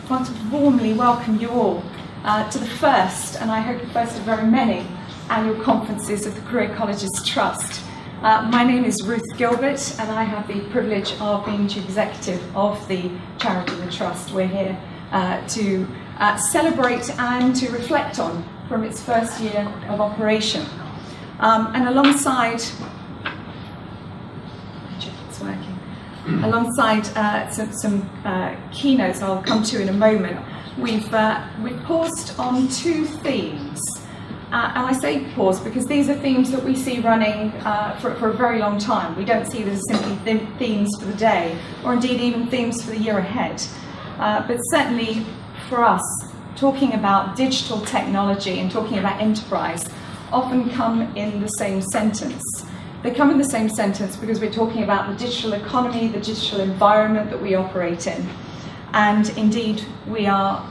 want to warmly welcome you all to the first, and I hope the first of very many, annual conferences of the Career Colleges Trust. My name is Ruth Gilbert, and I have the privilege of being Chief Executive of the charity and the Trust. We're here to celebrate and to reflect on from its first year of operation. And alongside, some keynotes I'll come to in a moment, we've paused on two themes. And I say pause because these are themes that we see running for a very long time. We don't see them as simply themes for the day, or indeed even themes for the year ahead. But certainly for us, talking about digital technology and talking about enterprise often come in the same sentence. They come in the same sentence because we're talking about the digital economy, the digital environment that we operate in. And indeed, we are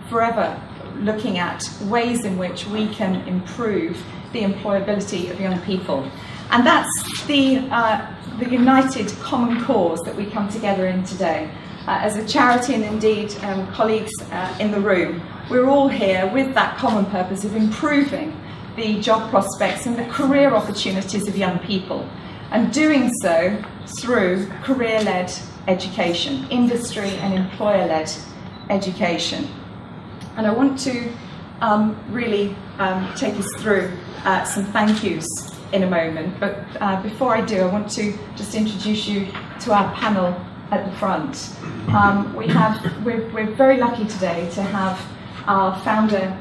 forever looking at ways in which we can improve the employability of young people. And that's the united common cause that we come together in today. As a charity and indeed colleagues in the room, we're all here with that common purpose of improving the job prospects and the career opportunities of young people, and doing so through career-led education, industry and employer-led education. And I want to really take us through some thank yous in a moment, but before I do, I want to just introduce you to our panel at the front. We're very lucky today to have our founder,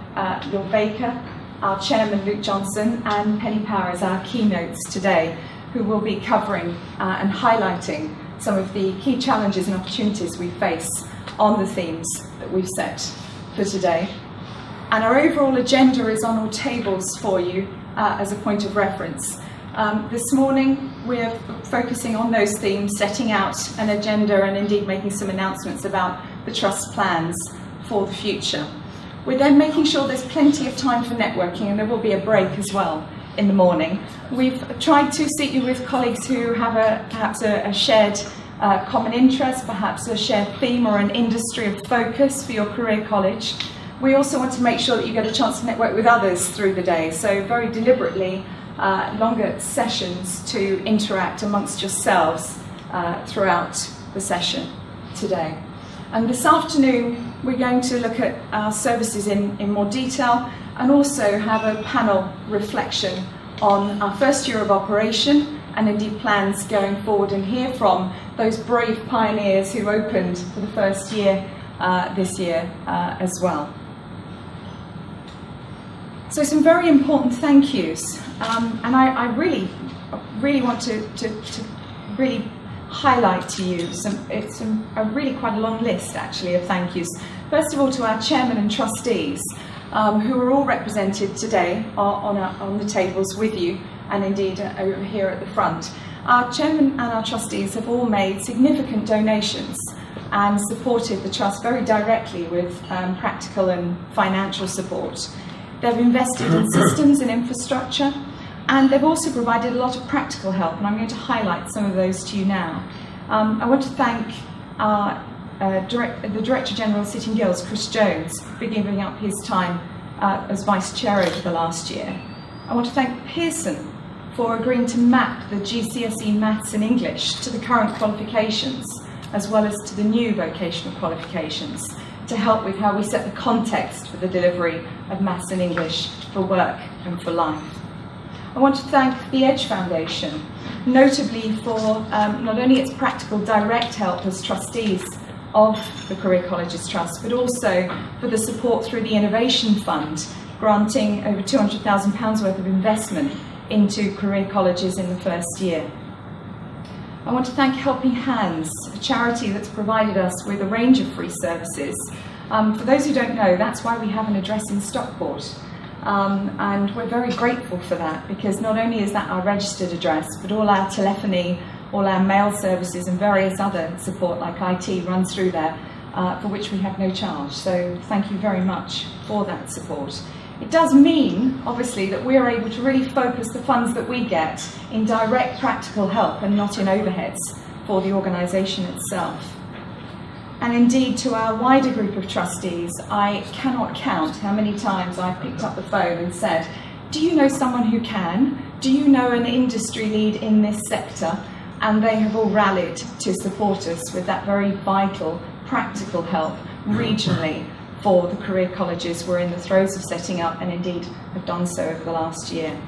Will Baker, our chairman, Luke Johnson, and Penny Power as our keynotes today, who will be covering and highlighting some of the key challenges and opportunities we face on the themes that we've set for today. And our overall agenda is on all tables for you as a point of reference. This morning we're focusing on those themes, setting out an agenda and indeed making some announcements about the Trust plans for the future. We're then making sure there's plenty of time for networking, and there will be a break as well in the morning. We've tried to seat you with colleagues who have perhaps a shared common interest, perhaps a shared theme or an industry of focus for your career college. We also want to make sure that you get a chance to network with others through the day, so very deliberately longer sessions to interact amongst yourselves throughout the session today. And this afternoon we're going to look at our services in more detail, and also have a panel reflection on our first year of operation and indeed plans going forward, and hear from those brave pioneers who opened for the first year this year as well. So some very important thank yous, and I really want to really highlight to you a really quite a long list actually of thank yous. First of all, to our chairman and trustees, who are all represented today on the tables with you, and indeed over here at the front. Our chairman and our trustees have all made significant donations and supported the Trust very directly with practical and financial support. They've invested in systems and infrastructure, and they've also provided a lot of practical help, and I'm going to highlight some of those to you now. I want to thank the Director General of Sitting Guilds, Chris Jones, for giving up his time as Vice Chair over the last year. I want to thank Pearson for agreeing to map the GCSE Maths and English to the current qualifications, as well as to the new vocational qualifications, to help with how we set the context for the delivery of Maths and English for work and for life. I want to thank the Edge Foundation, notably for not only its practical direct help as trustees of the Career Colleges Trust, but also for the support through the Innovation Fund, granting over £200,000 worth of investment into career colleges in the first year. I want to thank Helping Hands, a charity that's provided us with a range of free services. For those who don't know, that's why we have an address in Stockport. And we're very grateful for that, because not only is that our registered address, but all our telephony, all our mail services and various other support like IT runs through there, for which we have no charge. So thank you very much for that support. It does mean, obviously, that we're able to really focus the funds that we get in direct practical help and not in overheads for the organisation itself. And indeed, to our wider group of trustees, I cannot count how many times I've picked up the phone and said, do you know someone who can? Do you know an industry lead in this sector? And they have all rallied to support us with that very vital, practical help regionally for the career colleges we're in the throes of setting up, and indeed have done so over the last year.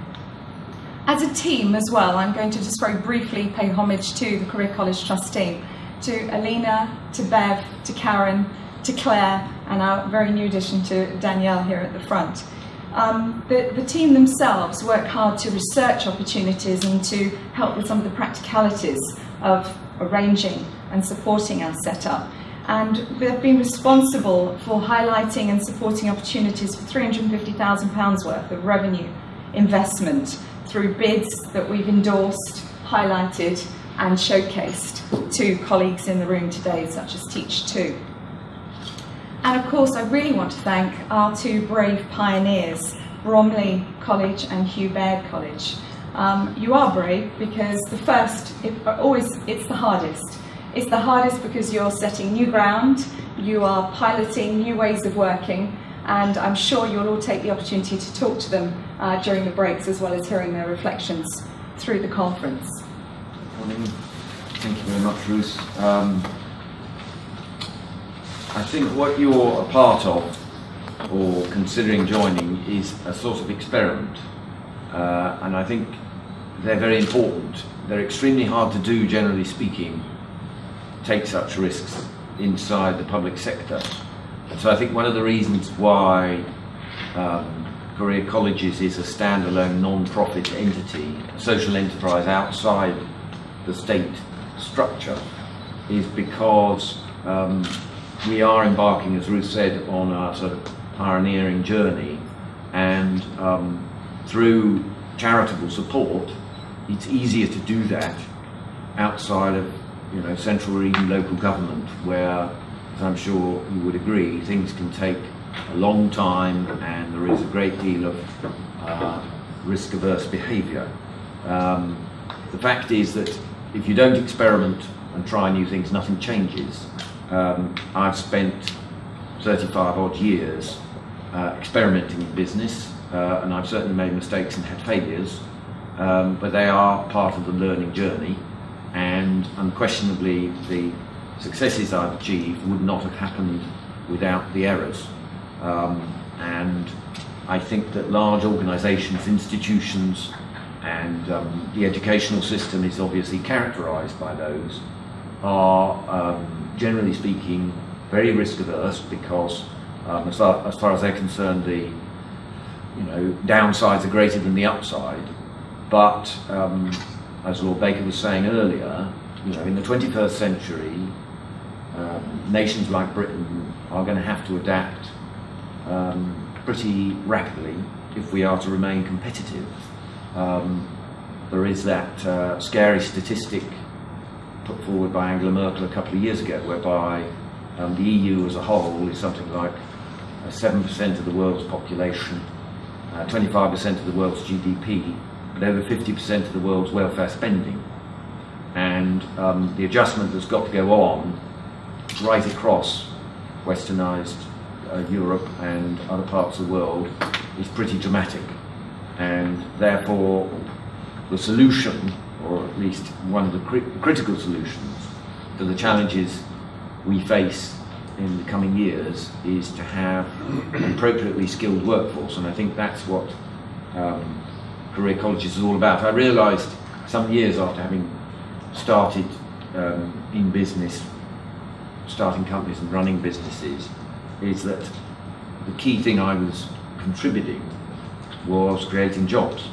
As a team as well, I'm going to just very briefly pay homage to the Career College Trust team, to Alina, to Bev, to Karen, to Claire, and our very new addition to Danielle here at the front. The team themselves work hard to research opportunities and to help with some of the practicalities of arranging and supporting our setup. And they've been responsible for highlighting and supporting opportunities for £350,000 worth of revenue investment through bids that we've endorsed, highlighted and showcased to colleagues in the room today, such as Teach2. And of course, I really want to thank our two brave pioneers, Bromley College and Hugh Baird College. You are brave because the first, it's the hardest. It's the hardest because you're setting new ground, you are piloting new ways of working, and I'm sure you'll all take the opportunity to talk to them during the breaks, as well as hearing their reflections through the conference. Morning. Thank you very much, Ruth. I think what you're a part of, or considering joining, is a sort of experiment, and I think they're very important. They're extremely hard to do, generally speaking, take such risks inside the public sector. And so I think one of the reasons why Career Colleges is a standalone non-profit entity, a social enterprise outside the state structure, is because we are embarking, as Ruth said, on a sort of pioneering journey, and through charitable support, it's easier to do that outside of, you know, central or even local government, where, as I'm sure you would agree, things can take a long time and there is a great deal of risk-averse behaviour. The fact is that if you don't experiment and try new things, nothing changes. I've spent 35 odd years experimenting in business, and I've certainly made mistakes and had failures, but they are part of the learning journey, and unquestionably the successes I've achieved would not have happened without the errors. And I think that large organisations, institutions, and the educational system is obviously characterised by those, are generally speaking very risk averse, because as far as they're concerned, the downsides are greater than the upside. But as Lord Baker was saying earlier, in the 21st century, nations like Britain are going to have to adapt pretty rapidly if we are to remain competitive. There is that scary statistic put forward by Angela Merkel a couple of years ago, whereby the EU as a whole is something like 7% of the world's population, 25% of the world's GDP, but over 50% of the world's welfare spending. And the adjustment that's got to go on right across westernised Europe and other parts of the world is pretty dramatic. And therefore the solution, or at least one of the critical solutions to the challenges we face in the coming years, is to have an appropriately skilled workforce. And I think that's what Career Colleges is all about. I realised some years after having started in business, starting companies and running businesses, is that the key thing I was contributing was creating jobs.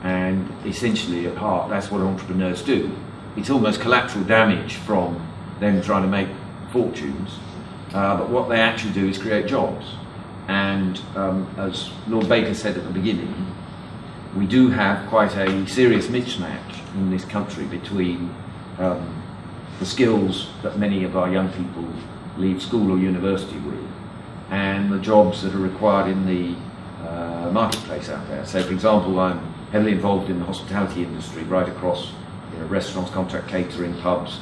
And essentially, at heart, that's what entrepreneurs do. It's almost collateral damage from them trying to make fortunes, but what they actually do is create jobs. And as Lord Baker said at the beginning, we do have quite a serious mismatch in this country between the skills that many of our young people leave school or university with and the jobs that are required in the marketplace out there. So, for example, I'm heavily involved in the hospitality industry right across restaurants, contract catering, pubs,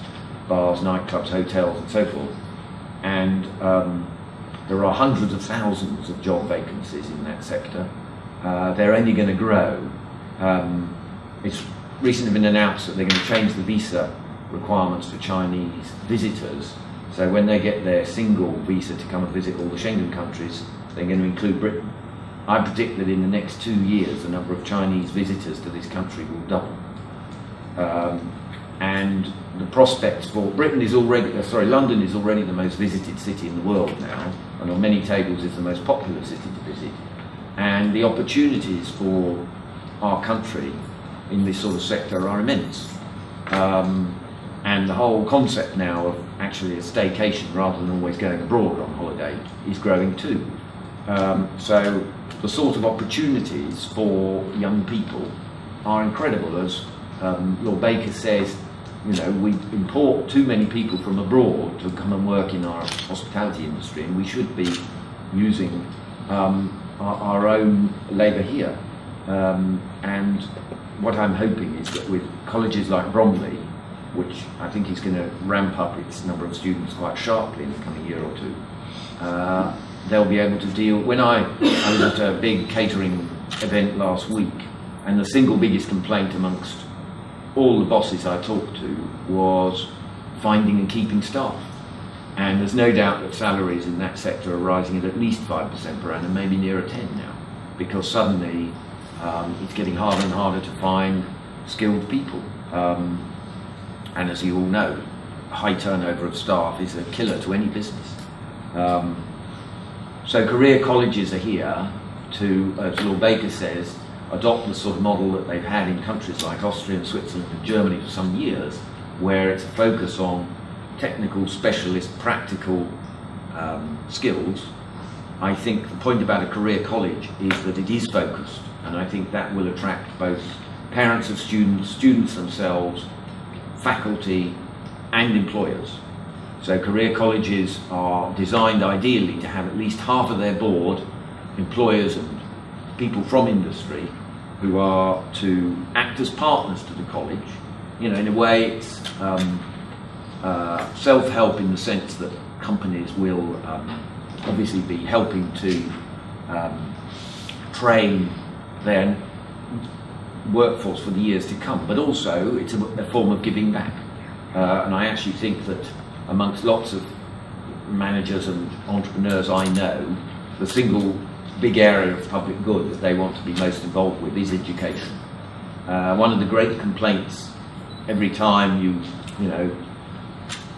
bars, nightclubs, hotels and so forth. and there are hundreds of thousands of job vacancies in that sector. They're only going to grow. It's recently been announced that they're going to change the visa requirements for Chinese visitors. So when they get their single visa to come and visit all the Schengen countries, they're going to include Britain. I predict that in the next 2 years, the number of Chinese visitors to this country will double. And the prospects for London is already the most visited city in the world now, and on many tables is the most popular city to visit. And the opportunities for our country in this sort of sector are immense. And the whole concept now of actually a staycation rather than always going abroad on holiday is growing too. So the sort of opportunities for young people are incredible. As Lord Baker says, you know, we import too many people from abroad to come and work in our hospitality industry, and we should be using our own labour here. And what I'm hoping is that with colleges like Bromley, which I think is going to ramp up its number of students quite sharply in the coming year or two, they'll be able to deal. When I was at a big catering event last week, and the single biggest complaint amongst all the bosses I talked to was finding and keeping staff. And there's no doubt that salaries in that sector are rising at least 5% per annum, maybe nearer 10 now, because suddenly it's getting harder and harder to find skilled people. And as you all know, high turnover of staff is a killer to any business. So career colleges are here to, as Lord Baker says, adopt the sort of model that they've had in countries like Austria and Switzerland and Germany for some years, where it's a focus on technical, specialist, practical skills. I think the point about a career college is that it is focused, and I think that will attract both parents of students, students themselves, faculty and employers. So career colleges are designed ideally to have at least half of their board employers and people from industry who are to act as partners to the college. You know, in a way it's self-help in the sense that companies will obviously be helping to train their workforce for the years to come, but also it's a form of giving back. And I actually think that amongst lots of managers and entrepreneurs I know, the single big area of public good that they want to be most involved with is education. One of the great complaints every time you know,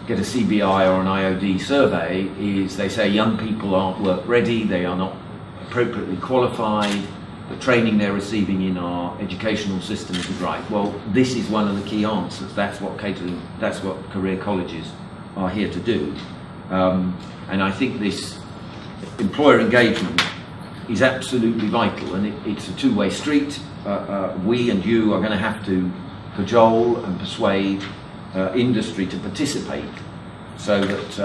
get a CBI or an IOD survey is they say young people aren't work ready, they are not appropriately qualified, the training they're receiving in our educational system isn't right. Well, this is one of the key answers. That's what career colleges are here to do. And I think this employer engagement is absolutely vital, and it's a two-way street. We and you are going to have to cajole and persuade industry to participate so that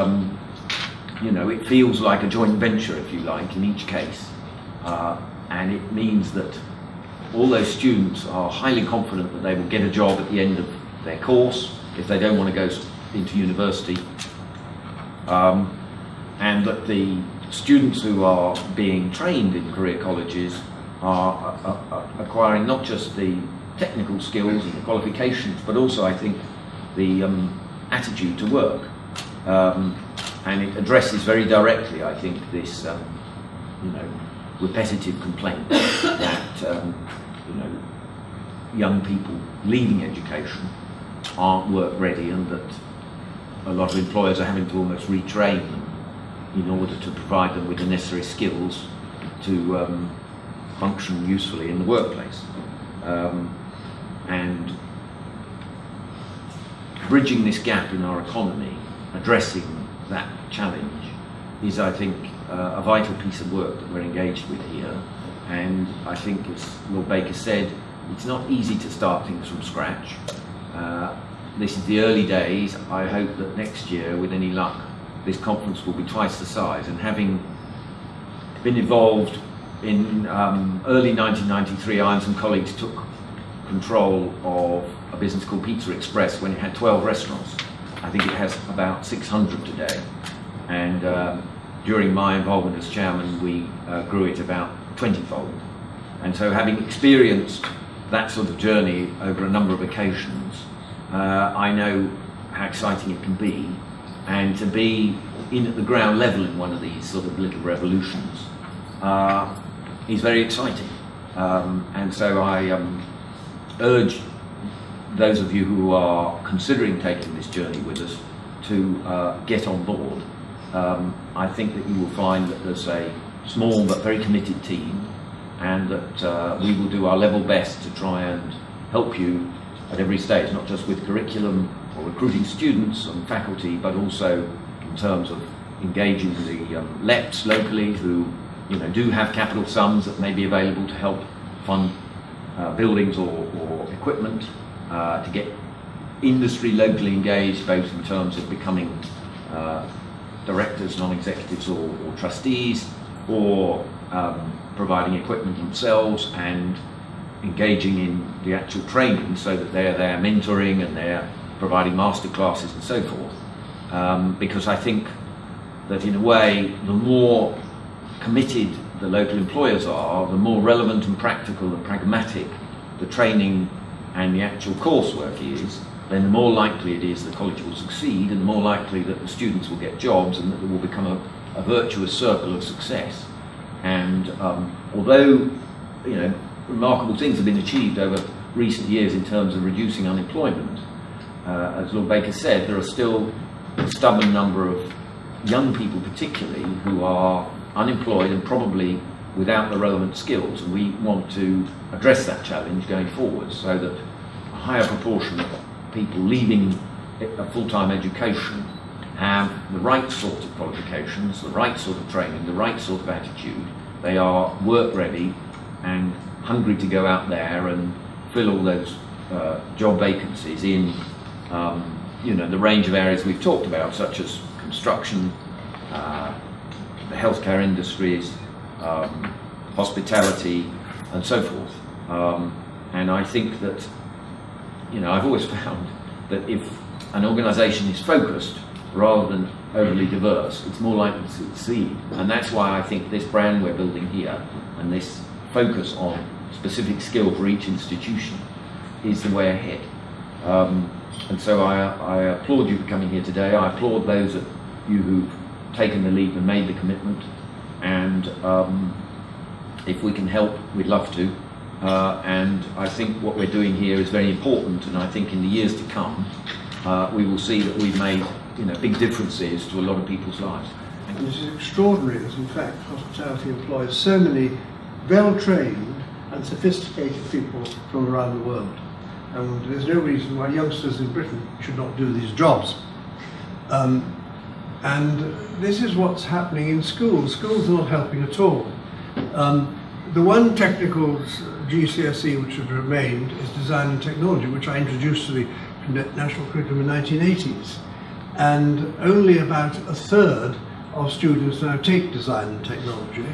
you know, it feels like a joint venture, if you like, in each case. And it means that all those students are highly confident that they will get a job at the end of their course if they don't want to go into university, and that the students who are being trained in career colleges are acquiring not just the technical skills and the qualifications, but also, I think, the attitude to work. And it addresses very directly, I think, this you know, repetitive complaint that you know, young people leaving education aren't work ready, and that a lot of employers are having to almost retrain them in order to provide them with the necessary skills to function usefully in the workplace. And bridging this gap in our economy, addressing that challenge, is, I think, a vital piece of work that we're engaged with here. And I think, as Lord Baker said, it's not easy to start things from scratch. This is the early days. I hope that next year, with any luck, this conference will be twice the size. And having been involved in early 1993, I and some colleagues took control of a business called Pizza Express when it had 12 restaurants. I think it has about 600 today. and during my involvement as chairman, we grew it about 20-fold. And so, having experienced that sort of journey over a number of occasions, I know how exciting it can be, and to be in at the ground level in one of these sort of little revolutions is very exciting. And so I urge those of you who are considering taking this journey with us to get on board. I think that you will find that there's a small but very committed team, and that we will do our level best to try and help you at every stage, not just with curriculum or recruiting students and faculty, but also in terms of engaging the LEPs locally, who do have capital sums that may be available to help fund buildings or equipment, to get industry locally engaged, both in terms of becoming directors, non-executives or trustees, or providing equipment themselves and engaging in the actual training, so that they're there mentoring and they're providing master classes and so forth. Because I think that in a way, the more committed the local employers are, the more relevant and practical and pragmatic the training and the actual coursework is, then the more likely it is the college will succeed, and the more likely that the students will get jobs, and that it will become a virtuous circle of success. And although remarkable things have been achieved over recent years in terms of reducing unemployment, as Lord Baker said, there are still a stubborn number of young people particularly who are unemployed and probably without the relevant skills, and we want to address that challenge going forward, so that a higher proportion of people leaving a full-time education have the right sort of qualifications, the right sort of training, the right sort of attitude. They are work ready and hungry to go out there and fill all those job vacancies in the range of areas we've talked about, such as construction, the healthcare industries, hospitality, and so forth. And I think that, I've always found that if an organisation is focused rather than overly diverse, it's more likely to succeed. And that's why I think this brand we're building here, and this focus on specific skill for each institution, is the way ahead. And so I applaud you for coming here today. I applaud those of you who've taken the leap and made the commitment. And if we can help, we'd love to. And I think what we're doing here is very important, and I think in the years to come, we will see that we've made big differences to a lot of people's lives. It is extraordinary that, in fact, hospitality employs so many well-trained and sophisticated people from around the world. And there's no reason why youngsters in Britain should not do these jobs. And this is what's happening in schools. Schools are not helping at all. The one technical GCSE which has remained is design and technology, which I introduced to the national curriculum in the 1980s. And only about a third of students now take design and technology.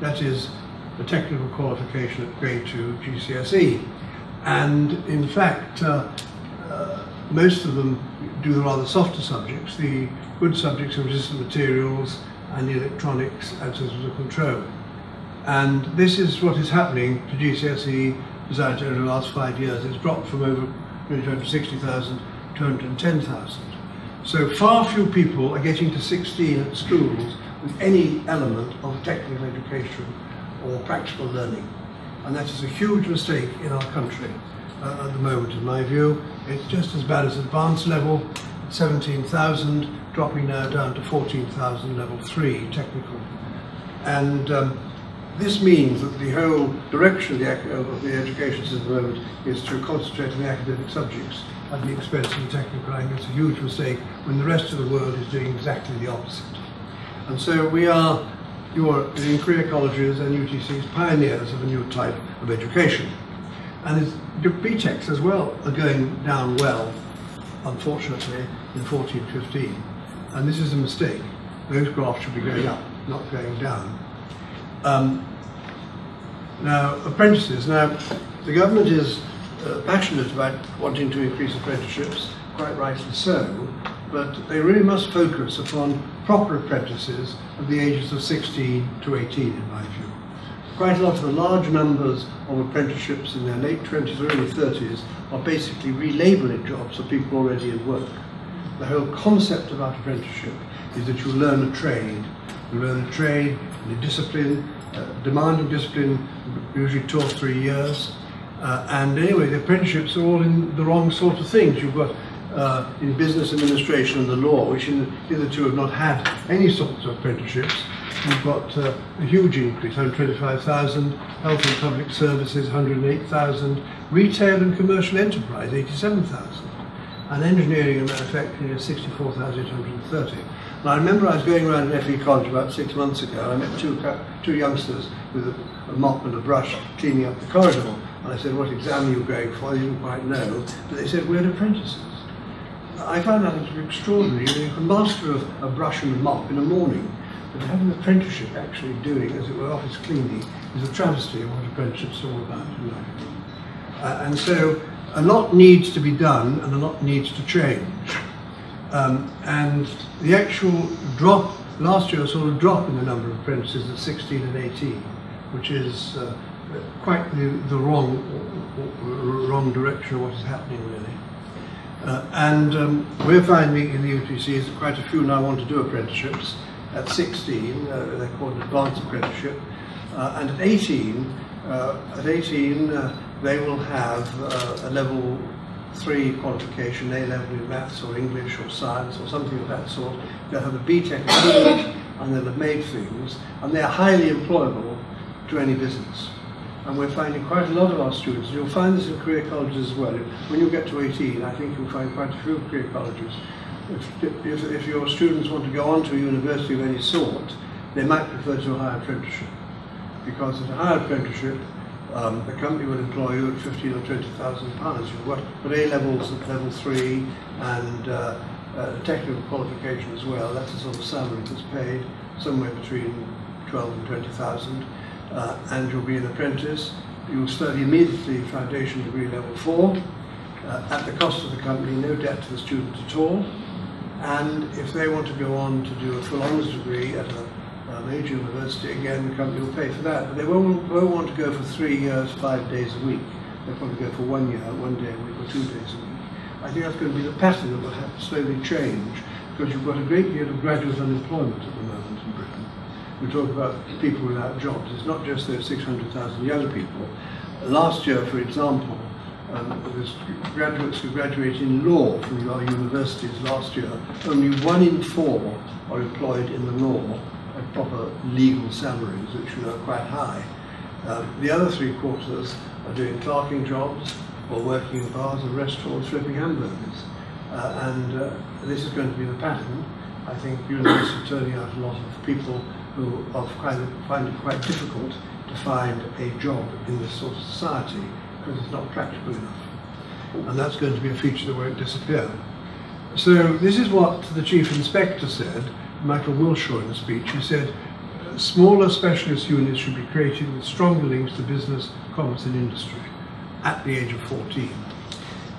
That is the technical qualification at grade 2 GCSE. And in fact, most of them do the rather softer subjects. The good subjects are resistant materials and electronics and systems of control. And this is what is happening to GCSE design over the last 5 years. It's dropped from over 260,000 to 110,000. So far few people are getting to 16 at schools with any element of technical education or practical learning. And that is a huge mistake in our country at the moment, in my view. It's just as bad as advanced level, 17,000, dropping now down to 14,000 level 3 technical. And this means that the whole direction of the education system at the moment is to concentrate on the academic subjects at the expense of the technical. I think it's a huge mistake when the rest of the world is doing exactly the opposite. And so we are, in career colleges and UTCs, pioneers of a new type of education. And the BTECs as well are going down well, unfortunately, in 14-15. And this is a mistake. Those graphs should be going up, not going down. Now, apprentices. Now, the government is passionate about wanting to increase apprenticeships, quite rightly so, but they really must focus upon proper apprentices at the ages of 16 to 18, in my view. Quite a lot of the large numbers of apprenticeships in their late 20s or early 30s are basically relabeling jobs for people already in work. The whole concept about apprenticeship is that you learn a trade. You learn a trade in a discipline, demanding discipline, usually 2 or 3 years. And anyway, the apprenticeships are all in the wrong sort of things. You've got in business administration and the law, which hitherto have not had any sorts of apprenticeships. You've got a huge increase, 125,000, health and public services, 108,000, retail and commercial enterprise, 87,000, and engineering and manufacturing is 64,830. And I remember I was going around in FE College about 6 months ago. I met two youngsters with a mop and a brush cleaning up the corridor. And I said, what exam are you going for? They didn't quite know. But they said, we're apprentices. I found that to be extraordinary. You can master a brush and a mop in a morning, but to have an apprenticeship actually doing, as it were, office cleaning is a travesty of what apprenticeships are all about in life. And so a lot needs to be done and a lot needs to change. And the actual drop, last year, a sort of drop in the number of apprentices at 16 and 18, which is quite the wrong direction of what is happening, really. And we're finding in the UTCs that quite a few now want to do apprenticeships. At 16, they're called advanced apprenticeship, and at 18, they will have a level 3 qualification, A-level in maths or English or science or something of that sort. They'll have a BTEC equivalent, and they'll have made things, and they're highly employable to any business. And we're finding quite a lot of our students, you'll find this in career colleges as well. When you get to 18, I think you'll find quite a few career colleges. If your students want to go on to a university of any sort, they might prefer to a higher apprenticeship. Because at a higher apprenticeship, the company will employ you at 15 or 20,000 pounds. You've got A-levels at level 3 and technical qualification as well. That's the sort of salary that's paid, somewhere between 12 and 20,000. And you'll be an apprentice. You'll study immediately foundation degree level 4 at the cost of the company, no debt to the student at all. And if they want to go on to do a full honours degree at a major university, again the company will pay for that. But they won't want to go for 3 years, 5 days a week. They'll probably go for 1 year, 1 day a week or 2 days a week. I think that's going to be the pattern that will have to slowly change, because you've got a great deal of graduate unemployment at the moment in Britain. We talk about people without jobs. It's not just those 600,000 young people. Last year, for example, there's graduates who graduate in law from our universities last year. Only 1 in 4 are employed in the law at proper legal salaries, which are quite high. The other 3/4 are doing clerking jobs or working in bars and restaurants, flipping hamburgers. And this is going to be the pattern. I think universities are turning out a lot of people who find it quite difficult to find a job in this sort of society because it's not practical enough. And that's going to be a feature that won't disappear. So this is what the Chief Inspector said, Michael Wilshaw, in a speech. He said, smaller specialist units should be created with stronger links to business, commerce and industry at the age of 14.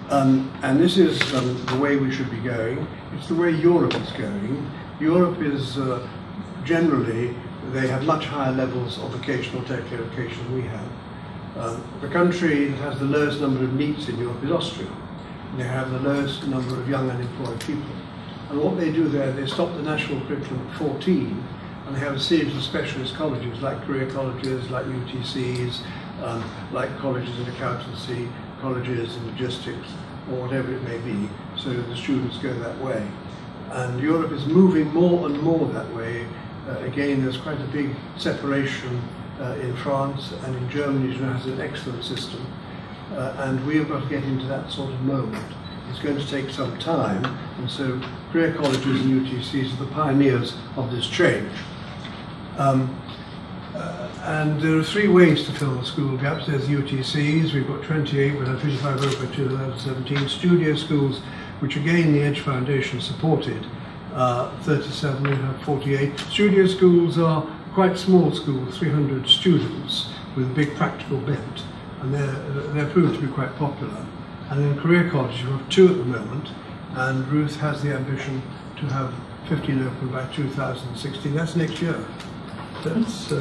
And this is the way we should be going. It's the way Europe is going. Europe is generally, they have much higher levels of vocational technical education than we have. The country that has the lowest number of NEETs in Europe is Austria. They have the lowest number of young unemployed people. And what they do there, they stop the national curriculum at 14, and they have a series of specialist colleges, like career colleges, like UTCs, like colleges in accountancy, colleges in logistics, or whatever it may be, so the students go that way. And Europe is moving more and more that way. Again, there's quite a big separation in France, and in Germany, which has an excellent system. And we have got to get into that sort of mould. It's going to take some time, and so career colleges and UTCs are the pioneers of this change. And there are 3 ways to fill the school gaps. There's UTCs, we've got 28, we'll have 55 over by 2017. Studio schools, which again the Edge Foundation supported, 37, we have 48. Studio schools are quite small schools, 300 students with a big practical bent, and they're proved to be quite popular. And then career colleges, you have 2 at the moment, and Ruth has the ambition to have 15 open by 2016. That's next year. That's,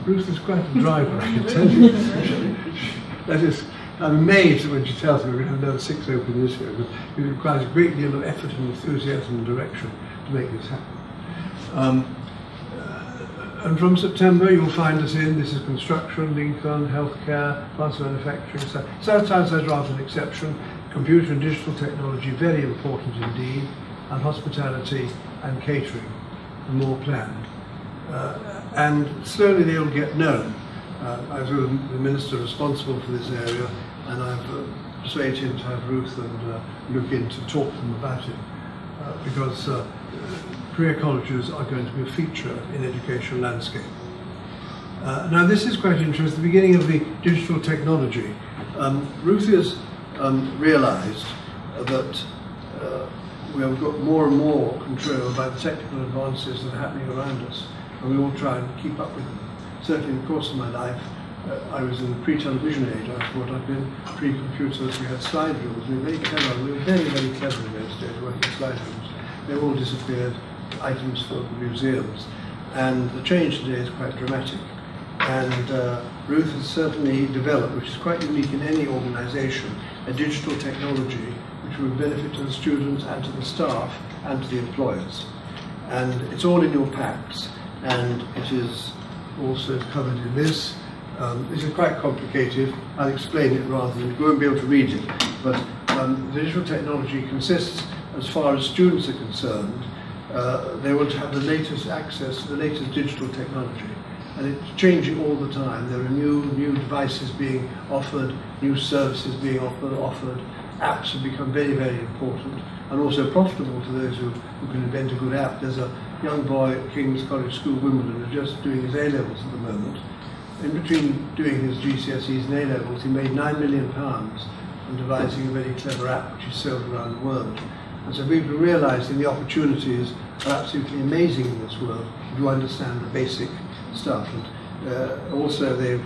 Ruth is quite a driver, I can tell you. That is, I'm amazed when she tells me we're going to have another 6 open this year, but it requires a great deal of effort and enthusiasm and direction to make this happen. And from September you'll find us in, this is construction, Lincoln, healthcare, parts of manufacturing. So South is rather an exception. Computer and digital technology, very important indeed, and hospitality and catering, and more planned. And slowly they'll get known. I was the minister responsible for this area, and I've persuaded him to have Ruth and look in to talk to them about it, because career colleges are going to be a feature in the educational landscape. Now this is quite interesting, the beginning of the digital technology. Ruth has realised that we have got more and more control about the technical advances that are happening around us, and we all try and keep up with them. Certainly in the course of my life, I was in the pre-television age. I thought I'd been pre-computers. We had slide rules. We were very clever. We were very, very clever in those days working with slide rules. They all disappeared, items for the museums. And the change today is quite dramatic. And Ruth has certainly developed, which is quite unique in any organisation, a digital technology which will benefit to the students and to the staff and to the employers. And it's all in your packs, and it is also covered in this. This is quite complicated. I'll explain it rather than you won't be able to read it. But the digital technology consists, as far as students are concerned, they want to have the latest access to the latest digital technology. And it's changing all the time. There are new devices being offered, new services being offered. Apps have become very, very important and also profitable to those who can invent a good app. There's a young boy at King's College School, Wimbledon, who's just doing his A-levels at the moment. In between doing his GCSEs and A-levels, he made £9 million from devising a very clever app which is sold around the world. And so people are realising the opportunities are absolutely amazing in this world if you understand the basic stuff. And also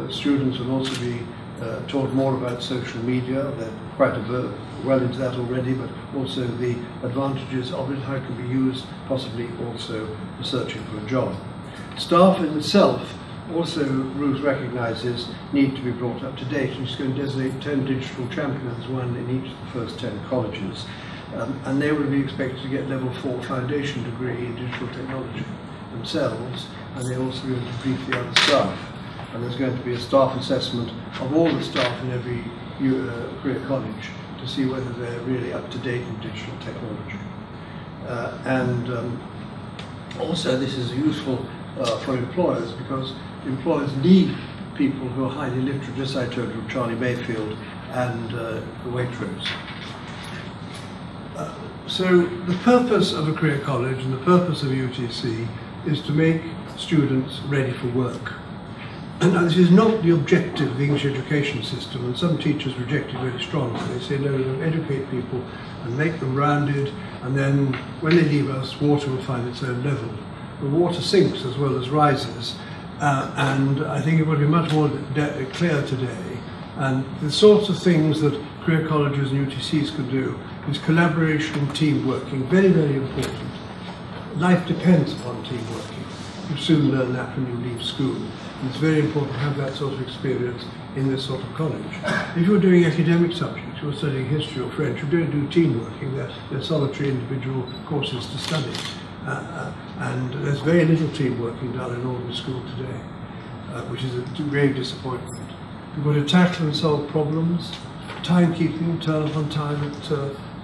students will also be taught more about social media. They're quite well into that already, but also the advantages of it, how it can be used, possibly also for searching for a job. Staff in itself also, Ruth recognises, need to be brought up to date. She's going to designate 10 digital champions, one in each of the first 10 colleges. And they will be expected to get level 4 foundation degree in digital technology themselves, and they also going to brief the other staff. And there's going to be a staff assessment of all the staff in every career college to see whether they're really up to date in digital technology. Also this is useful for employers, because employers need people who are highly literate, as I told you, Charlie Mayfield and Waitrose. So the purpose of a career college and the purpose of UTC is to make students ready for work. And this is not the objective of the English education system, and some teachers reject it very strongly. They say, no, we'll educate people and make them rounded, and then when they leave us, water will find its own level. The water sinks as well as rises, and I think it would be much more clear today. And the sorts of things that career colleges and UTCs can do is collaboration and team working, very, very important. Life depends upon team working. You soon learn that when you leave school. And it's very important to have that sort of experience in this sort of college. If you're doing academic subjects, you're studying history or French, you don't do team working, they're solitary individual courses to study. And there's very little team working done in ordinary school today, which is a grave disappointment. We've got to tackle and solve problems, timekeeping, turn up on time at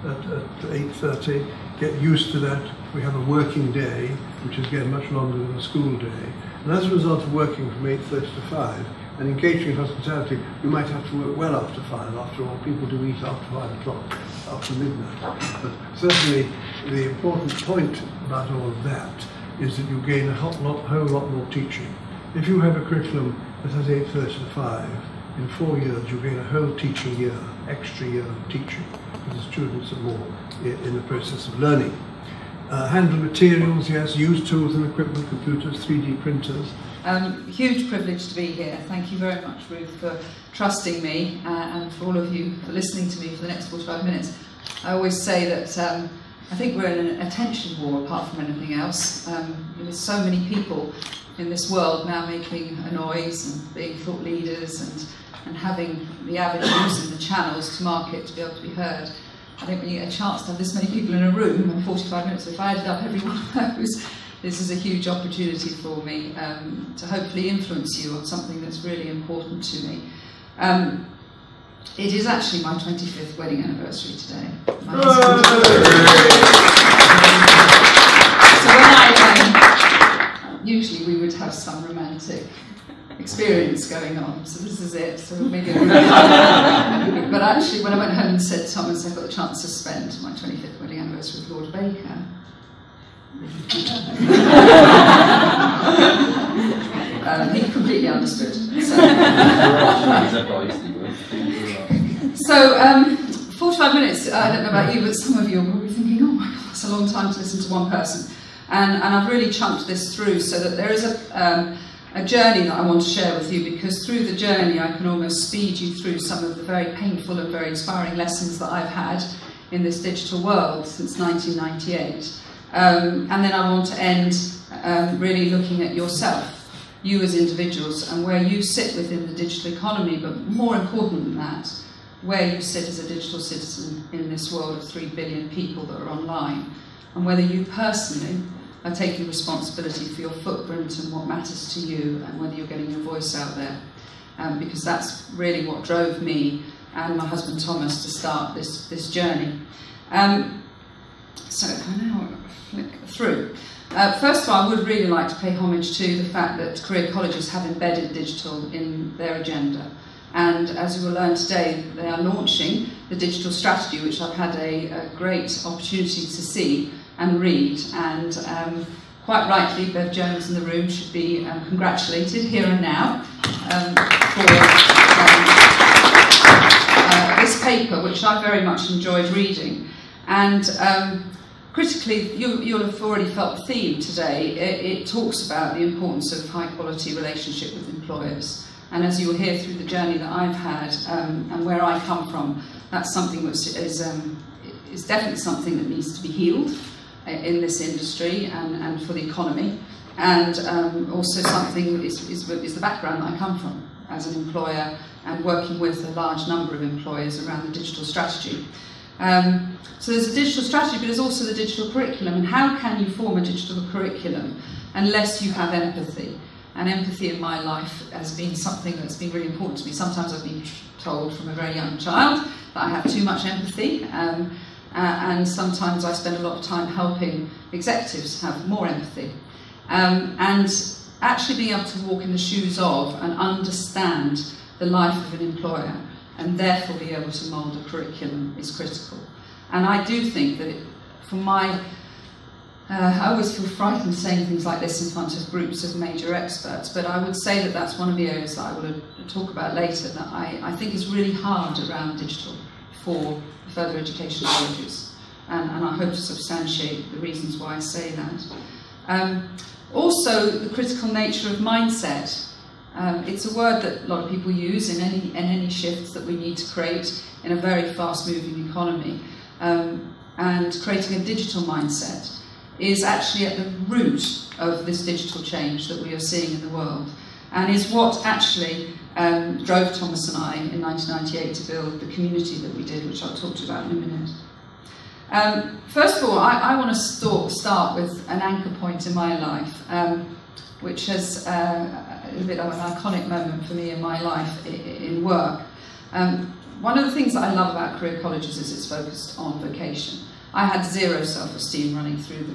8:30, get used to that. We have a working day, which is again much longer than a school day. And as a result of working from 8:30 to 5, and in catering and hospitality, you might have to work well after 5. After all, people do eat after 5 o'clock, after midnight. But certainly the important point about all of that is that you gain a whole lot more teaching. If you have a curriculum that has 8:30 to 5, in 4 years you gain a whole teaching year, extra year of teaching, because the students are more in the process of learning. Handle materials, yes, use tools and equipment, computers, 3D printers. Huge privilege to be here. Thank you very much, Ruth, for trusting me and for all of you for listening to me for the next 45 minutes. I always say that I think we're in an attention war apart from anything else. There's so many people in this world now making a noise and being thought leaders and having the avenues and the channels to market to be able to be heard. I think when you get a chance to have this many people in a room in 45 minutes, if I added up every one of those, this is a huge opportunity for me to hopefully influence you on something that's really important to me. It is actually my 25th wedding anniversary today. My husband. So when usually we would have some romantic experience going on, so this is it. So maybe but actually when I went home and said to Thomas I got the chance to spend my 25th wedding anniversary with Lord Baker, he completely understood. So 45 minutes, I don't know about you, but some of you are probably thinking, oh my God, that's a long time to listen to one person. And I've really chunked this through so that there is a journey that I want to share with you, because through the journey I can almost speed you through some of the very painful and very inspiring lessons that I've had in this digital world since 1998. And then I want to end really looking at yourself, you as individuals, and where you sit within the digital economy, but more important than that, where you sit as a digital citizen in this world of 3 billion people that are online, and whether you personally are taking responsibility for your footprint and what matters to you, and whether you're getting your voice out there. Because that's really what drove me and my husband Thomas to start this journey. So I now flick through. First of all, I would really like to pay homage to the fact that career colleges have embedded digital in their agenda. And as you will learn today, they are launching the digital strategy, which I've had a great opportunity to see and read. And quite rightly, Bev Jones in the room should be congratulated here and now for this paper, which I very much enjoyed reading. And critically, you'll have already felt the theme today. It talks about the importance of high-quality relationship with employers. And as you will hear through the journey that I've had and where I come from, that's something which is definitely something that needs to be healed in this industry and for the economy. And also something is the background that I come from as an employer and working with a large number of employers around the digital strategy. So there's a digital strategy, but there's also the digital curriculum. And how can you form a digital curriculum unless you have empathy? And empathy in my life has been something that's been really important to me. Sometimes I've been told from a very young child that I have too much empathy, and sometimes I spend a lot of time helping executives have more empathy. And actually being able to walk in the shoes of and understand the life of an employer and therefore be able to mould a curriculum is critical. And I do think that I always feel frightened saying things like this in front of groups of major experts, but I would say that that's one of the areas that I will talk about later that I think is really hard around digital for further education colleges, and I hope to substantiate the reasons why I say that. Also, the critical nature of mindset. It's a word that a lot of people use in any shifts that we need to create in a very fast-moving economy, and creating a digital mindset is actually at the root of this digital change that we are seeing in the world, and is what actually drove Thomas and I in 1998 to build the community that we did, which I'll talk to you about in a minute. First of all, I want to start with an anchor point in my life, which has a bit of an iconic moment for me in my life in work. One of the things that I love about career colleges is it's focused on vocation. I had zero self-esteem running through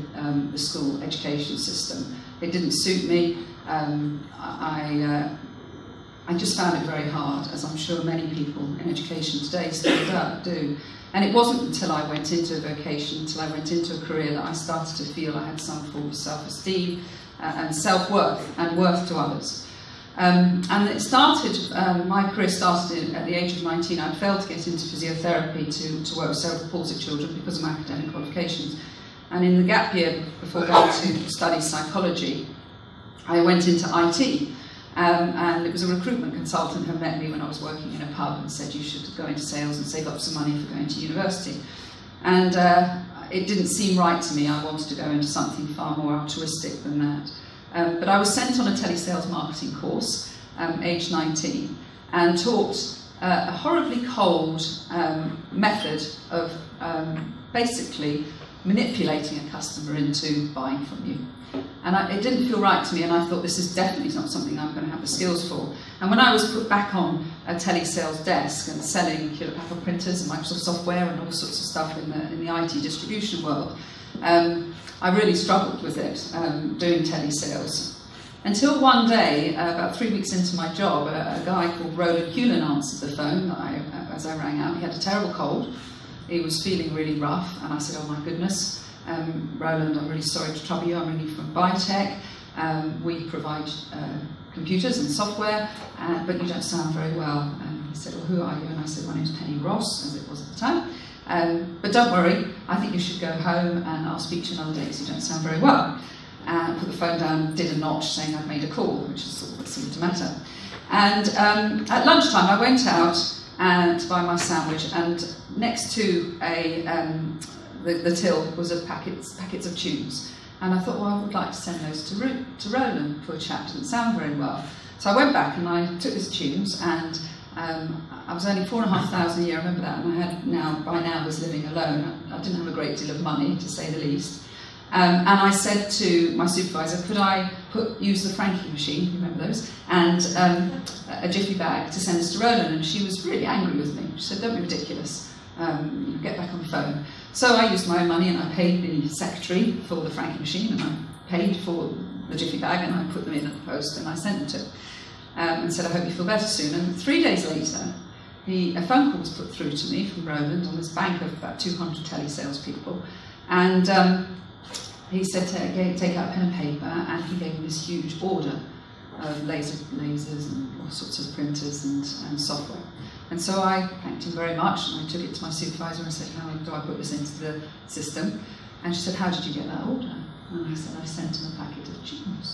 the school education system. It didn't suit me. I just found it very hard, as I'm sure many people in education today still do. And it wasn't until I went into a vocation, until I went into a career, that I started to feel I had some form of self-esteem and self-worth and worth to others. And it started, my career started at the age of 19. I'd failed to get into physiotherapy to work with cerebral palsy children because of my academic qualifications. And in the gap year before going to study psychology, I went into IT. And it was a recruitment consultant who met me when I was working in a pub and said you should go into sales and save up some money for going to university. And it didn't seem right to me. I wanted to go into something far more altruistic than that. But I was sent on a telesales marketing course, age 19, and taught a horribly cold method of basically manipulating a customer into buying from you. And it didn't feel right to me, and I thought this is definitely not something I'm going to have the skills for. And when I was put back on a telesales desk and selling Hewlett Packard printers and Microsoft software and all sorts of stuff in the IT distribution world, I really struggled with it, doing telesales. Until one day, about 3 weeks into my job, a guy called Roland Hewlin answered the phone as I rang out. He had a terrible cold. He was feeling really rough, and I said, "Oh my goodness, Roland, I'm really sorry to trouble you. I'm ringing from Bitech. We provide computers and software, but you don't sound very well." And he said, "Well, who are you?" And I said, "My name's Penny Ross," as it was at the time. "But don't worry, I think you should go home and I'll speak to you another day because you don't sound very well." And put the phone down, did a notch saying I'd made a call, which is all that seemed to matter. And at lunchtime, I went out to buy my sandwich, and next to the till was packets of tunes. And I thought, well, I would like to send those to Roland. Poor chap didn't sound very well. So I went back and I took his tunes, and I was earning $4,500 a year, I remember that, and by now was living alone. I didn't have a great deal of money, to say the least. And I said to my supervisor, could I use the franking machine, you remember those, and a jiffy bag to send us to Roland? And she was really angry with me. She said, "Don't be ridiculous, get back on the phone." So I used my own money and I paid the secretary for the franking machine, and I paid for the jiffy bag, and I put them in the post and I sent them to him, and said, "I hope you feel better soon." And 3 days later, a phone call was put through to me from Roland on this bank of about 200 telesales people, and he said to take out a pen and paper, and he gave me this huge order of lasers and all sorts of printers and software. And so I thanked him very much, and I took it to my supervisor and said, "How do I put this into the system?" And she said, "How did you get that order?" And I said, "I sent him a packet of tunes."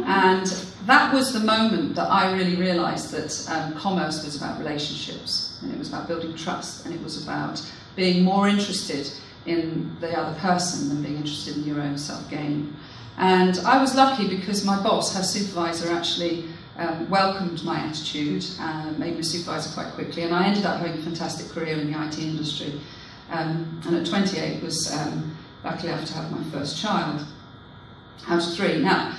And that was the moment that I really realised that commerce was about relationships, and it was about building trust, and it was about being more interested in the other person than being interested in your own self-gain. And I was lucky because my boss, her supervisor, actually welcomed my attitude and made me a supervisor quite quickly, and I ended up having a fantastic career in the IT industry. And at 28 was lucky enough to have my first child out of 3. Now,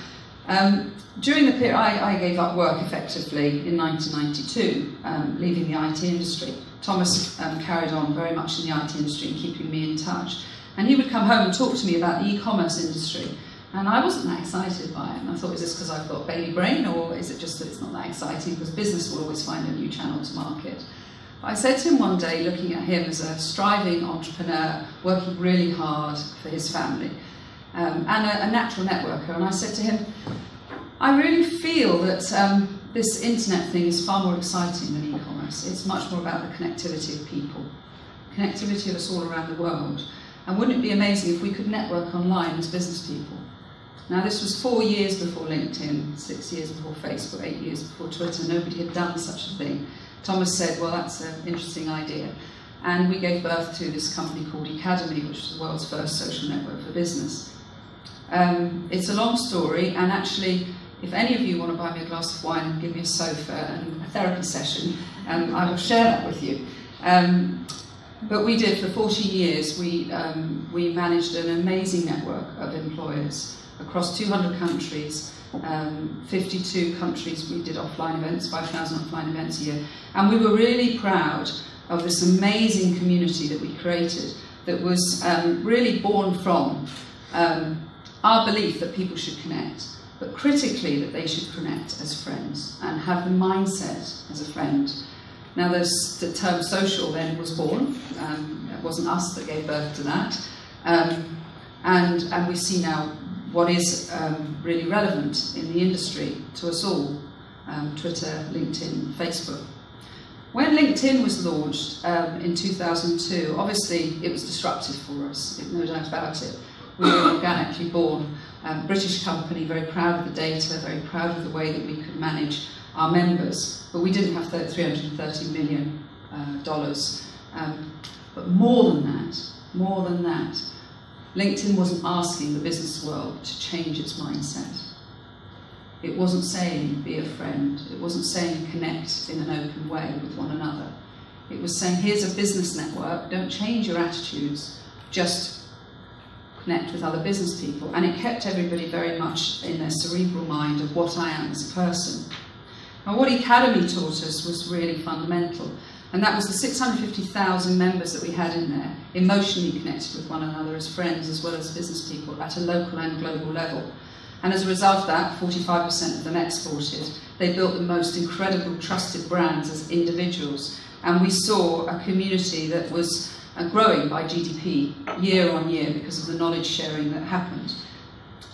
during the period, I gave up work effectively in 1992, leaving the IT industry. Thomas carried on very much in the IT industry and keeping me in touch. And he would come home and talk to me about the e-commerce industry. And I wasn't that excited by it. And I thought, is this because I've got baby brain, or is it just that it's not that exciting because business will always find a new channel to market? But I said to him one day, looking at him as a striving entrepreneur, working really hard for his family, and a natural networker, and I said to him, I really feel that this internet thing is far more exciting than e-commerce. It's much more about the connectivity of people, connectivity of us all around the world. And wouldn't it be amazing if we could network online as business people? Now, this was 4 years before LinkedIn, 6 years before Facebook, 8 years before Twitter. Nobody had done such a thing. Thomas said, well, that's an interesting idea. And we gave birth to this company called Academy, which was the world's first social network for business. It's a long story, and actually, if any of you want to buy me a glass of wine and give me a sofa and a therapy session, I will share that with you. But we did, for 14 years, we managed an amazing network of employers across 200 countries, 52 countries. We did offline events, 5,000 offline events a year. And we were really proud of this amazing community that we created that was really born from our belief that people should connect, but critically that they should connect as friends and have the mindset as a friend. Now, the term social then was born. It wasn't us that gave birth to that. And we see now what is really relevant in the industry to us all, Twitter, LinkedIn, Facebook. When LinkedIn was launched in 2002, obviously it was disruptive for us, no doubt about it. We were organically born, British company, very proud of the data, very proud of the way that we could manage our members, but we didn't have $330 million. But more than that, LinkedIn wasn't asking the business world to change its mindset. It wasn't saying be a friend. It wasn't saying connect in an open way with one another. It was saying here's a business network, don't change your attitudes, just connect with other business people. And it kept everybody very much in their cerebral mind of what I am as a person. And what Academy taught us was really fundamental. And that was the 650,000 members that we had in there, emotionally connected with one another as friends as well as business people at a local and global level. And as a result of that, 45% of them exported. They built the most incredible trusted brands as individuals. And we saw a community that was growing by GDP year on year because of the knowledge sharing that happened.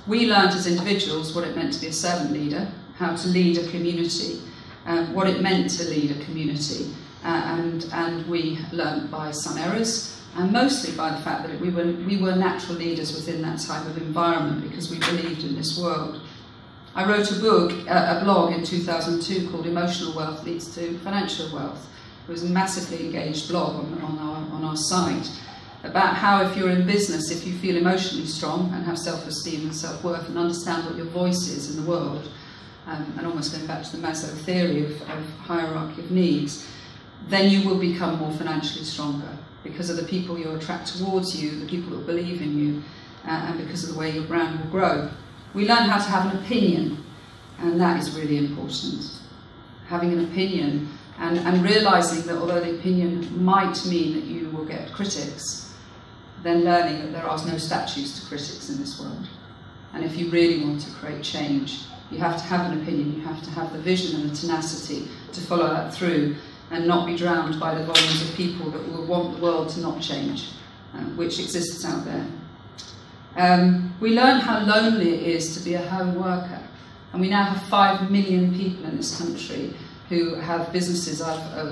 We learned as individuals what it meant to be a servant leader, how to lead a community, what it meant to lead a community. And we learned by some errors, and mostly by the fact that we were natural leaders within that type of environment because we believed in this world. I wrote a blog in 2002 called Emotional Wealth Leads to Financial Wealth. It was a massively engaged blog on our site about how if you're in business, if you feel emotionally strong and have self-esteem and self-worth and understand what your voice is in the world, and almost going back to the Maslow theory of hierarchy of needs, then you will become more financially stronger because of the people you attract towards you, the people that believe in you, and because of the way your brand will grow. We learn how to have an opinion, and that is really important. Having an opinion and realising that although the opinion might mean that you will get critics, then learning that there are no statues to critics in this world. And if you really want to create change, you have to have an opinion, you have to have the vision and the tenacity to follow that through and not be drowned by the volumes of people that will want the world to not change, which exists out there. We learn how lonely it is to be a home worker, and we now have 5 million people in this country who have businesses,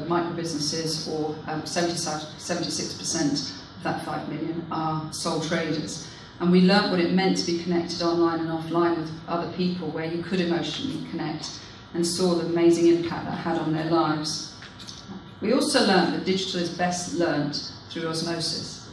micro businesses, or 76% of that 5 million are sole traders. And we learnt what it meant to be connected online and offline with other people, where you could emotionally connect, and saw the amazing impact that had on their lives. We also learnt that digital is best learnt through osmosis.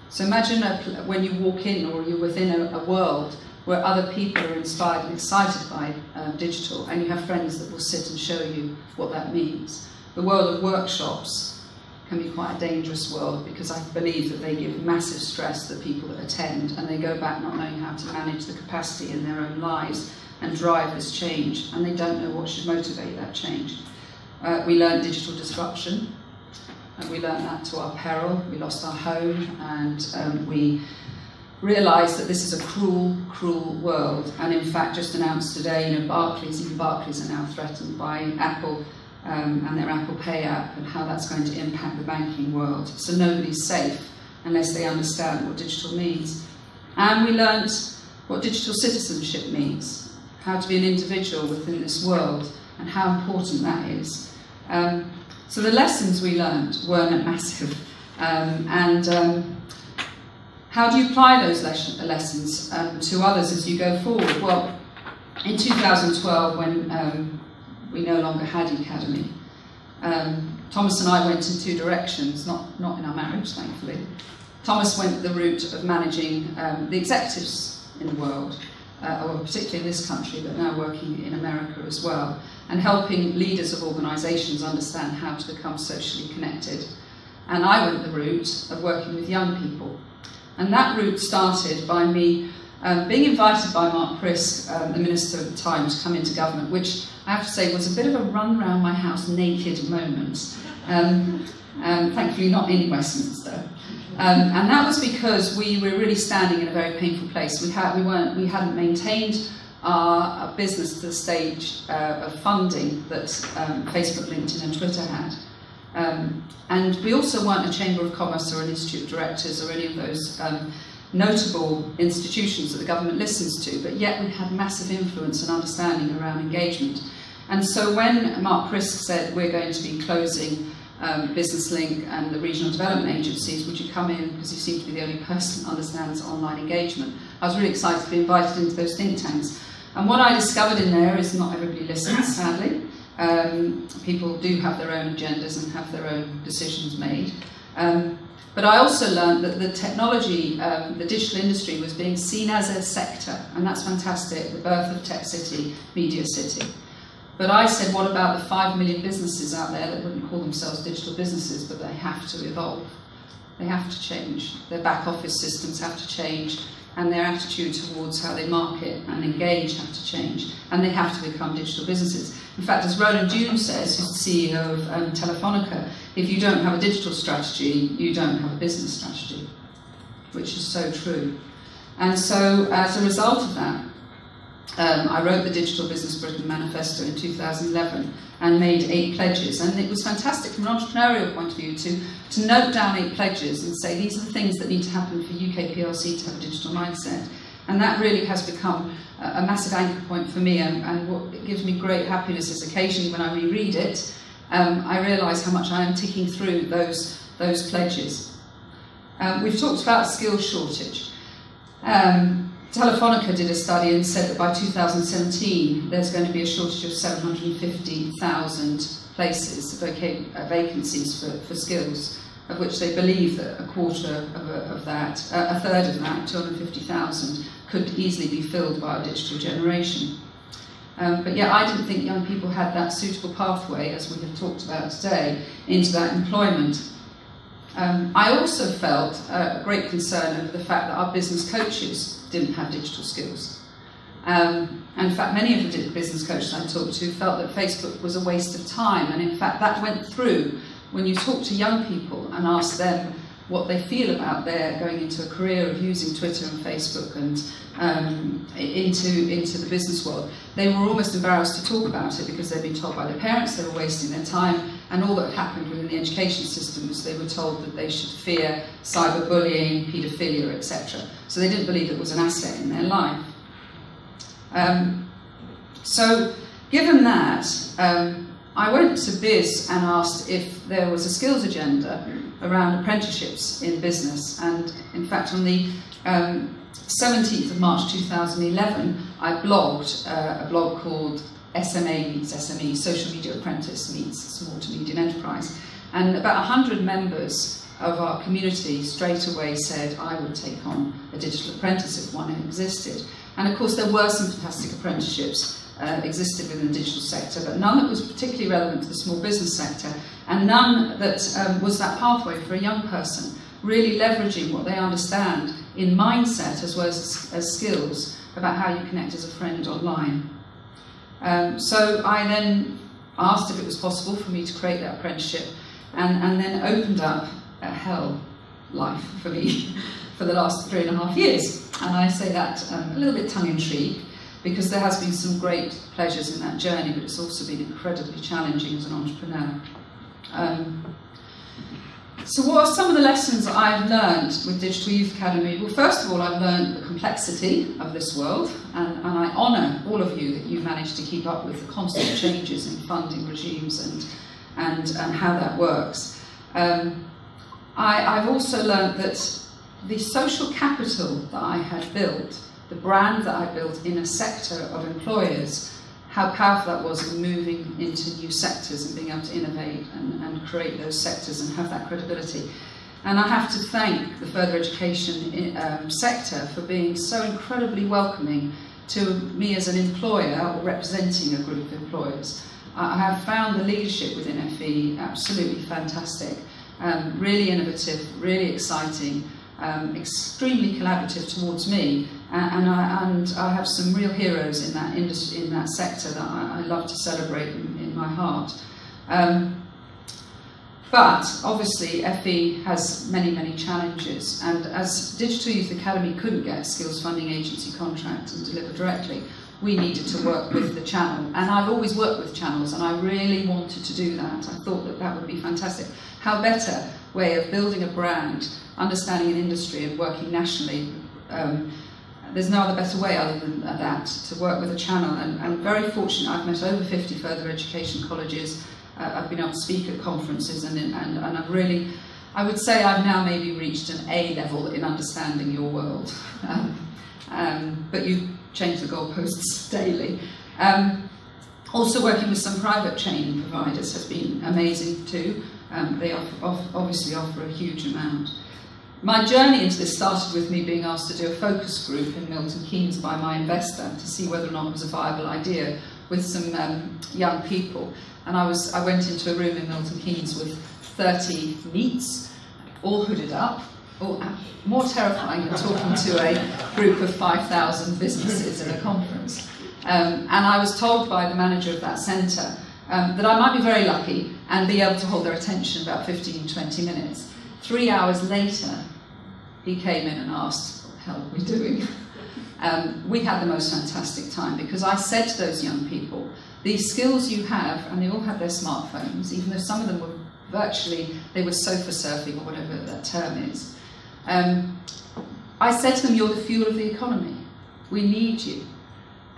So imagine when you walk in or you're within a world where other people are inspired and excited by digital, and you have friends that will sit and show you what that means. The world of workshops can be quite a dangerous world because I believe that they give massive stress to the people that attend, and they go back not knowing how to manage the capacity in their own lives and drive this change, and they don't know what should motivate that change. We learned digital disruption, and we learned that to our peril. We lost our home, and we realised that this is a cruel, cruel world. And in fact, just announced today, even Barclays are now threatened by Apple and their Apple Pay app, and how that's going to impact the banking world. So nobody's safe unless they understand what digital means. And we learned what digital citizenship means, how to be an individual within this world, and how important that is. So the lessons we learned were massive. How do you apply those lessons to others as you go forward? Well, in 2012, when we no longer had Academy, Thomas and I went in two directions, not in our marriage, thankfully. Thomas went the route of managing the executives in the world, or particularly in this country, but now working in America as well, and helping leaders of organisations understand how to become socially connected. And I went the route of working with young people. And that route started by me being invited by Mark Prisk, the Minister at the time, to come into government, which I have to say was a bit of a run round my house naked moment. Thankfully not in Westminster. And that was because we were really standing in a very painful place. We hadn't maintained our business to the stage of funding that Facebook, LinkedIn and Twitter had. And we also weren't a Chamber of Commerce or an Institute of Directors or any of those notable institutions that the government listens to, but yet we had massive influence and understanding around engagement. And so when Mark Prisk said we're going to be closing Business Link and the regional development agencies, would you come in, because you seem to be the only person that understands online engagement, I was really excited to be invited into those think tanks. And what I discovered in there is not everybody listens, sadly. People do have their own agendas and have their own decisions made. But I also learned that the technology, the digital industry was being seen as a sector, and that's fantastic, the birth of Tech City, Media City. But I said, what about the 5 million businesses out there that wouldn't call themselves digital businesses, but they have to evolve. They have to change. Their back office systems have to change, and their attitude towards how they market and engage have to change, and they have to become digital businesses. In fact, as Roland June says, who's the CEO of Telefonica, if you don't have a digital strategy, you don't have a business strategy, which is so true. And so, as a result of that, I wrote the Digital Business Britain Manifesto in 2011 and made 8 pledges, and it was fantastic from an entrepreneurial point of view to note down 8 pledges and say these are the things that need to happen for UK PLC to have a digital mindset. And that really has become a massive anchor point for me, and what it gives me great happiness is occasionally when I reread it, I realise how much I am ticking through those pledges. We've talked about skills shortage. Telefonica did a study and said that by 2017 there's going to be a shortage of 750,000 places, vacancies for skills, of which they believe that a third of that, 250,000, could easily be filled by a digital generation. But yeah, I didn't think young people had that suitable pathway, as we have talked about today, into that employment. I also felt a great concern over the fact that our business coaches didn't have digital skills. And in fact, many of the business coaches I talked to felt that Facebook was a waste of time, and in fact that went through when you talk to young people and ask them what they feel about their going into a career of using Twitter and Facebook and into the business world. They were almost embarrassed to talk about it because they'd been told by their parents they were wasting their time, and all that happened within the education system was they were told that they should fear cyberbullying, paedophilia, etc. So they didn't believe it was an asset in their life. So given that, I went to BIS and asked if there was a skills agenda around apprenticeships in business, and in fact on the 17th of March 2011 I blogged a blog called SMA Meets SME, Social Media Apprentice Meets Small to Medium Enterprise, and about 100 members of our community straight away said I would take on a digital apprentice if one existed. And of course there were some fantastic apprenticeships existed within the digital sector, but none that was particularly relevant to the small business sector, and none that was that pathway for a young person, really leveraging what they understand in mindset as well as skills about how you connect as a friend online. So I then asked if it was possible for me to create that apprenticeship, and then opened up a hell life for me for the last 3.5 years. And I say that a little bit tongue-in-cheek, because there has been some great pleasures in that journey, but it's also been incredibly challenging as an entrepreneur. So what are some of the lessons I've learned with Digital Youth Academy? Well, first of all, I've learned the complexity of this world, and I honour all of you that you've managed to keep up with the constant changes in funding regimes and how that works. I've also learned that the social capital that I had built, the brand that I built in a sector of employers, how powerful that was in moving into new sectors and being able to innovate and create those sectors and have that credibility. And I have to thank the further education sector for being so incredibly welcoming to me as an employer or representing a group of employers. I have found the leadership within FE absolutely fantastic, really innovative, really exciting, extremely collaborative towards me, and I have some real heroes in that industry, in that sector, that I love to celebrate in my heart. But obviously FE has many, many challenges, and as Digital Youth Academy couldn't get a skills funding agency contract and deliver directly, we needed to work with the channel, and I've always worked with channels, and I really wanted to do that. I thought that that would be fantastic. How better way of building a brand, understanding an industry and working nationally. There's no other better way other than that, to work with a channel, and I'm very fortunate. I've met over 50 further education colleges. I've been able to speak at conferences, and I've really, I would say I've now maybe reached an A level in understanding your world. But you change the goalposts daily. Also working with some private chain providers has been amazing too. They obviously offer a huge amount. My journey into this started with me being asked to do a focus group in Milton Keynes by my investor to see whether or not it was a viable idea with some young people. And I went into a room in Milton Keynes with 30 NEETs, all hooded up, more terrifying than talking to a group of 5,000 businesses at a conference. And I was told by the manager of that centre that I might be very lucky and be able to hold their attention about 15, 20 minutes. 3 hours later, he came in and asked, what the hell are we doing? We had the most fantastic time because I said to those young people, these skills you have, and they all had their smartphones, even though some of them were virtually, they were sofa surfing or whatever that term is. I said to them, you're the fuel of the economy. We need you.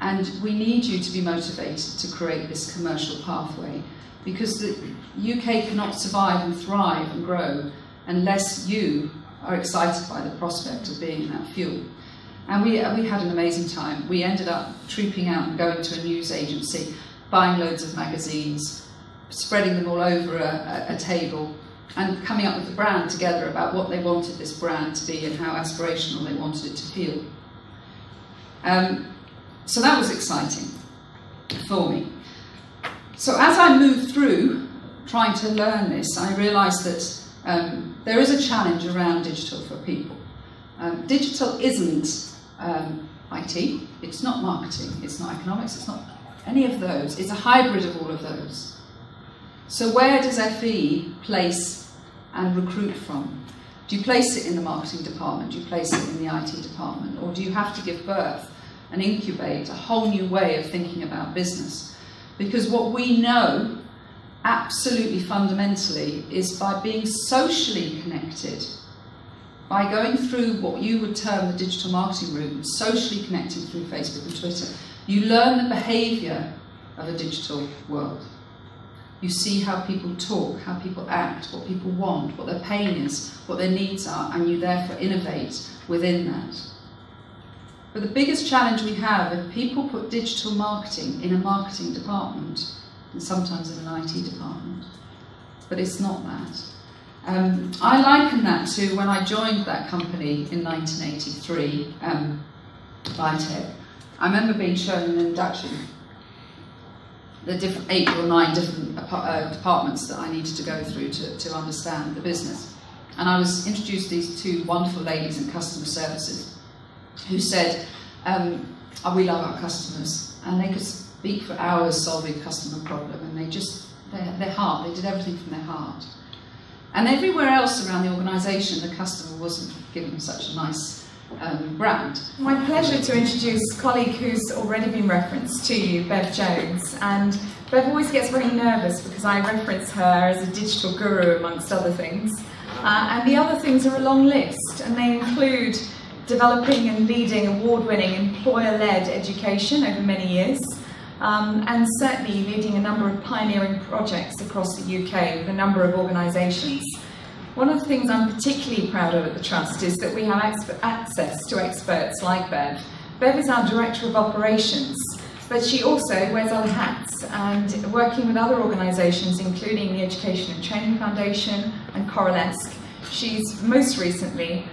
And we need you to be motivated to create this commercial pathway because the UK cannot survive and thrive and grow unless you are excited by the prospect of being that fuel. And we had an amazing time. We ended up trooping out and going to a news agency, buying loads of magazines, spreading them all over a table, and coming up with a brand together about what they wanted this brand to be and how aspirational they wanted it to feel. So that was exciting for me. So as I moved through trying to learn this, I realised that there is a challenge around digital for people. Digital isn't IT, it's not marketing, it's not economics, it's not any of those. It's a hybrid of all of those. So where does FE place and recruit from? Do you place it in the marketing department? Do you place it in the IT department? Or do you have to give birth and incubate a whole new way of thinking about business? Because what we know absolutely fundamentally is by being socially connected, by going through what you would term the digital marketing route, socially connecting through Facebook and Twitter, you learn the behaviour of a digital world. You see how people talk, how people act, what people want, what their pain is, what their needs are, and you therefore innovate within that. But the biggest challenge we have is people put digital marketing in a marketing department, and sometimes in an IT department. But it's not that. I liken that to when I joined that company in 1983, Biotech. I remember being shown an induction, the different 8 or 9 different departments that I needed to go through to understand the business. And I was introduced to these 2 wonderful ladies in customer services who said, we love our customers, and they could speak for hours solving a customer problem, and they just, their heart, they did everything from their heart. And everywhere else around the organisation, the customer wasn't given such a nice brand. My pleasure to introduce a colleague who's already been referenced to you, Bev Jones. And Bev always gets very nervous because I reference her as a digital guru amongst other things. And the other things are a long list, and they include developing and leading award-winning employer-led education over many years, and certainly leading a number of pioneering projects across the UK with a number of organisations. One of the things I'm particularly proud of at the Trust is that we have access to experts like Bev. Bev is our Director of Operations, but she also wears other hats and working with other organisations including the Education and Training Foundation and Coralesque. She's most recently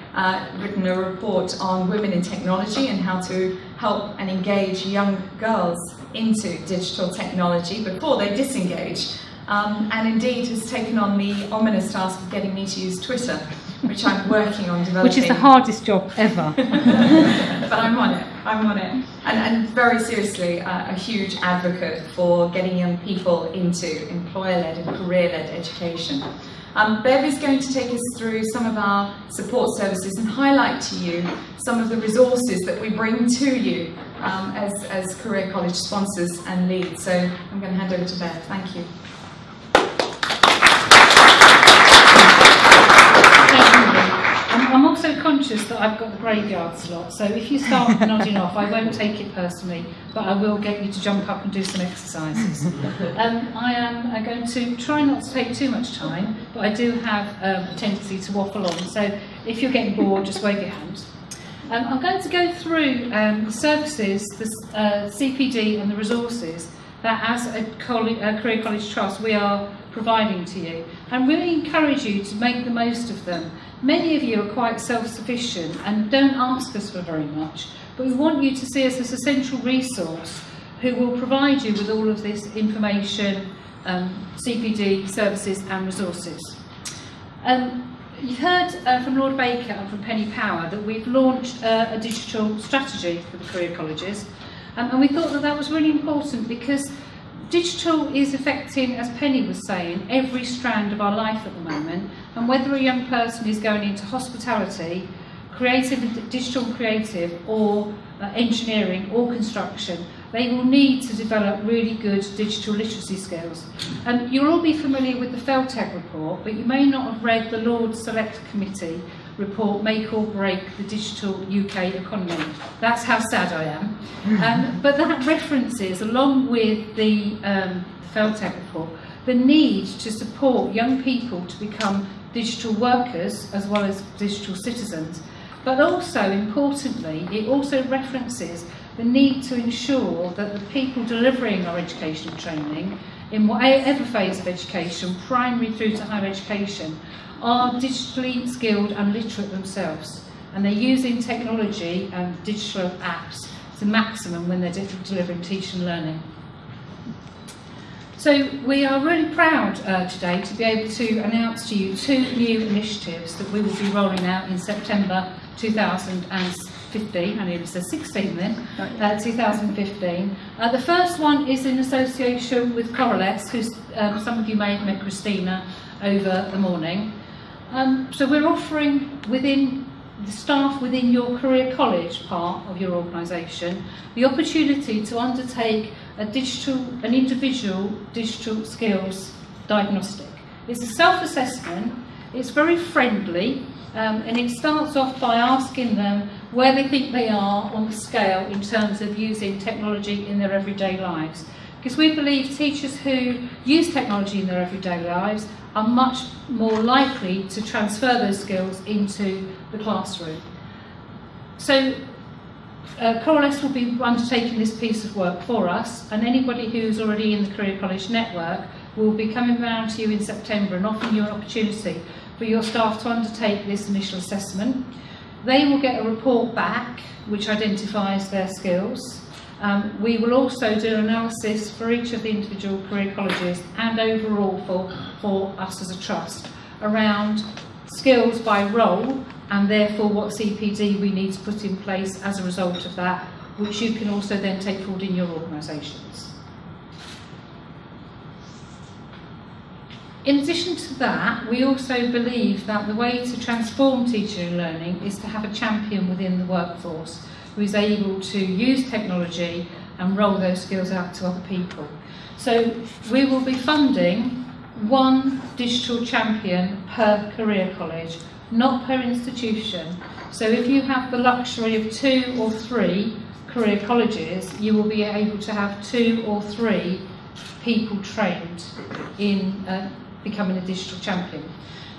written a report on women in technology and how to help and engage young girls into digital technology before they disengage. And indeed has taken on the ominous task of getting me to use Twitter, which I'm working on developing. Which is the hardest job ever. But I'm on it. And very seriously, a huge advocate for getting young people into employer-led and career-led education. Bev is going to take us through some of our support services and highlight to you some of the resources that we bring to you as Career College sponsors and leads. So I'm going to hand over to Bev. Thank you. I'm also conscious that I've got the graveyard slot, so if you start nodding off, I won't take it personally, but I will get you to jump up and do some exercises. I am going to try not to take too much time, but I do have a tendency to waffle on, so if you're getting bored, just wave your hand. I'm going to go through the services, the CPD and the resources that as a Career College Trust we are providing to you, and really encourage you to make the most of them. Many of you are quite self-sufficient and don't ask us for very much, but we want you to see us as a central resource who will provide you with all of this information, CPD services and resources. You've heard from Lord Baker and from Penny Power that we've launched a digital strategy for the career colleges, and we thought that that was really important because digital is affecting, as Penny was saying, every strand of our life at the moment, and whether a young person is going into hospitality, creative, digital and creative, or engineering or construction, they will need to develop really good digital literacy skills. And you'll all be familiar with the FELTEC report, but you may not have read the Lord Select Committee report, Make or Break the Digital UK Economy. That's how sad I am. But that references, along with the FELTEC report, the need to support young people to become digital workers as well as digital citizens. But also, importantly, it also references the need to ensure that the people delivering our educational training, in whatever phase of education, primary through to higher education, are digitally skilled and literate themselves. And they're using technology and digital apps to maximum when they're delivering teaching and learning. So we are really proud today to be able to announce to you 2 new initiatives that we will be rolling out in September 2015, I nearly said 16 then, 2015. The first one is in association with Corales, who some of you may have met Christina over the morning. So we're offering within the staff within your career college part of your organisation the opportunity to undertake an individual digital skills diagnostic. It's a self-assessment, it's very friendly, and it starts off by asking them where they think they are on the scale in terms of using technology in their everyday lives. Because we believe teachers who use technology in their everyday lives are much more likely to transfer those skills into the classroom. So Corales will be undertaking this piece of work for us, and anybody who's already in the Career College network will be coming round to you in September and offering you an opportunity for your staff to undertake this initial assessment. They will get a report back which identifies their skills. We will also do an analysis for each of the individual career colleges and overall for us as a trust around skills by role, and therefore what CPD we need to put in place as a result of that, which you can also then take forward in your organisations. In addition to that, we also believe that the way to transform teaching and learning is to have a champion within the workforce who is able to use technology and roll those skills out to other people. So we will be funding 1 digital champion per career college, not per institution. So if you have the luxury of 2 or 3 career colleges, you will be able to have 2 or 3 people trained in becoming a digital champion.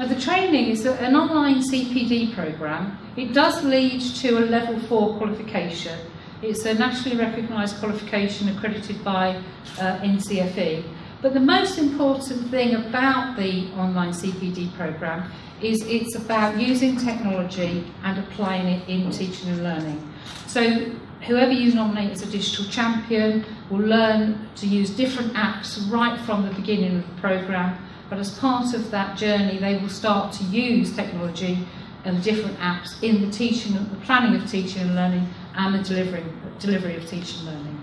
Now the training is an online CPD programme. It does lead to a level 4 qualification. It's a nationally recognised qualification accredited by NCFE. But the most important thing about the online CPD programme is it's about using technology and applying it in teaching and learning. So whoever you nominate as a digital champion will learn to use different apps right from the beginning of the programme, but as part of that journey they will start to use technology and different apps in the teaching, the planning of teaching and learning and the delivery of teaching and learning.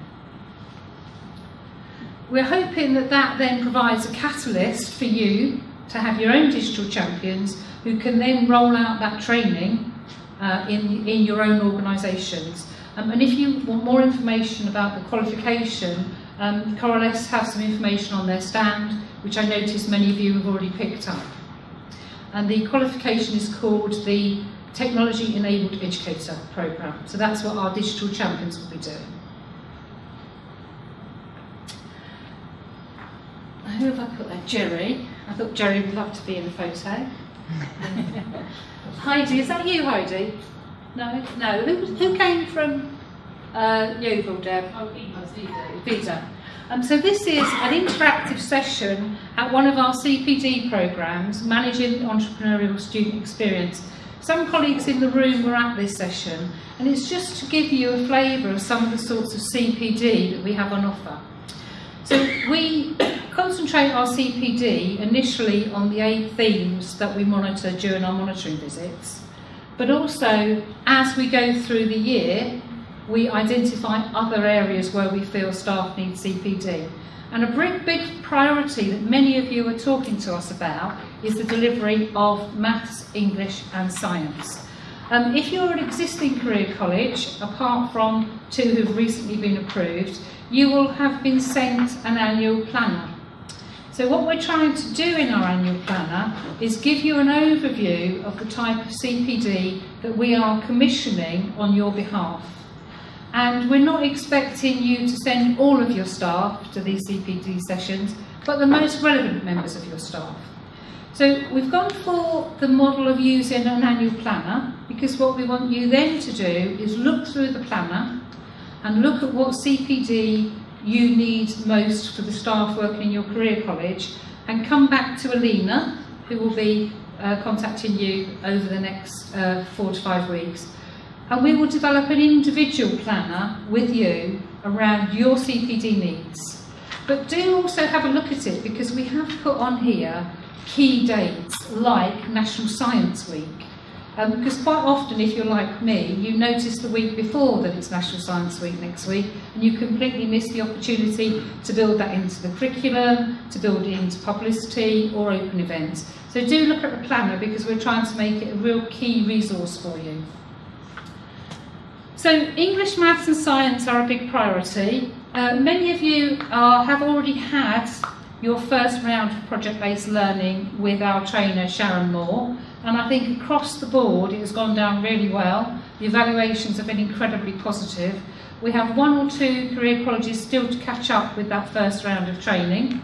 We're hoping that that then provides a catalyst for you to have your own digital champions who can then roll out that training in your own organisations. And if you want more information about the qualification, Corales have some information on their stand, which I noticed many of you have already picked up. And the qualification is called the Technology Enabled Educator Programme. So that's what our digital champions will be doing. Who have I put there? Jerry. I thought Jerry would love to be in the photo. Heidi, is that you, Heidi? No? No. Who came from Yeovil, Deb. Vita. So this is an interactive session at one of our CPD programmes, Managing Entrepreneurial Student Experience. Some colleagues in the room were at this session, and it's just to give you a flavour of some of the sorts of CPD that we have on offer. So we concentrate our CPD initially on the 8 themes that we monitor during our monitoring visits, but also as we go through the year, we identify other areas where we feel staff need CPD. And a big priority that many of you are talking to us about is the delivery of maths, English and science. If you're an existing career college, apart from 2 who've recently been approved, you will have been sent an annual planner. So what we're trying to do in our annual planner is give you an overview of the type of CPD that we are commissioning on your behalf. And we're not expecting you to send all of your staff to these CPD sessions, but the most relevant members of your staff. So we've gone for the model of using an annual planner, because what we want you then to do is look through the planner and look at what CPD you need most for the staff working in your career college, and come back to Alina, who will be contacting you over the next 4 to 5 weeks. And we will develop an individual planner with you around your CPD needs. But do also have a look at it, because we have put on here key dates like National Science Week. Because quite often, if you're like me, you notice the week before that it's National Science Week next week, and you completely miss the opportunity to build that into the curriculum, to build it into publicity or open events. So do look at the planner, because we're trying to make it a real key resource for you. So English, Maths and Science are a big priority. Many of you have already had your first round of project-based learning with our trainer Sharon Moore, and I think across the board it has gone down really well. The evaluations have been incredibly positive. We have 1 or 2 career colleges still to catch up with that first round of training,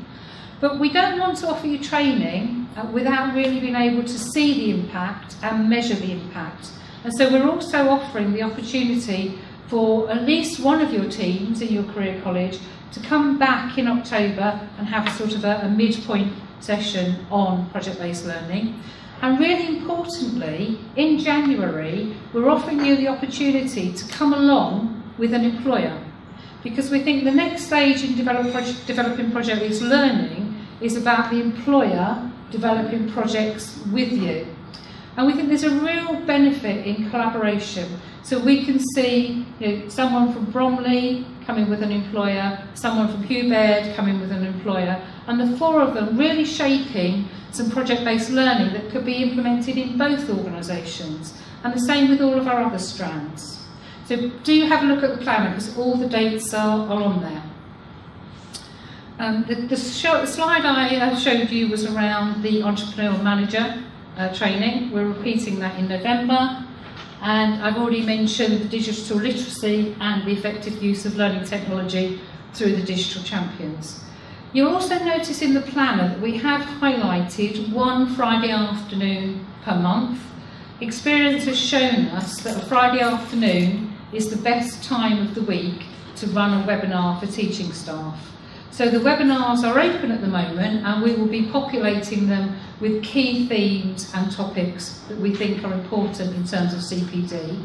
but we don't want to offer you training without really being able to see the impact and measure the impact. And so we're also offering the opportunity for at least one of your teams in your career college to come back in October and have a sort of a midpoint session on project-based learning. And really importantly, in January, we're offering you the opportunity to come along with an employer, because we think the next stage in developing project-based learning is about the employer developing projects with you. And we think there's a real benefit in collaboration. So we can see someone from Bromley coming with an employer, someone from Hugh Baird coming with an employer, and the 4 of them really shaping some project-based learning that could be implemented in both organisations. And the same with all of our other strands. So do have a look at the planner, because all the dates are on there. The slide I showed you was around the Entrepreneurial Manager training. We're repeating that in November, and I've already mentioned the digital literacy and the effective use of learning technology through the digital champions. You'll also notice in the planner that we have highlighted 1 Friday afternoon per month. Experience has shown us that a Friday afternoon is the best time of the week to run a webinar for teaching staff. So the webinars are open at the moment, and we will be populating them with key themes and topics that we think are important in terms of CPD.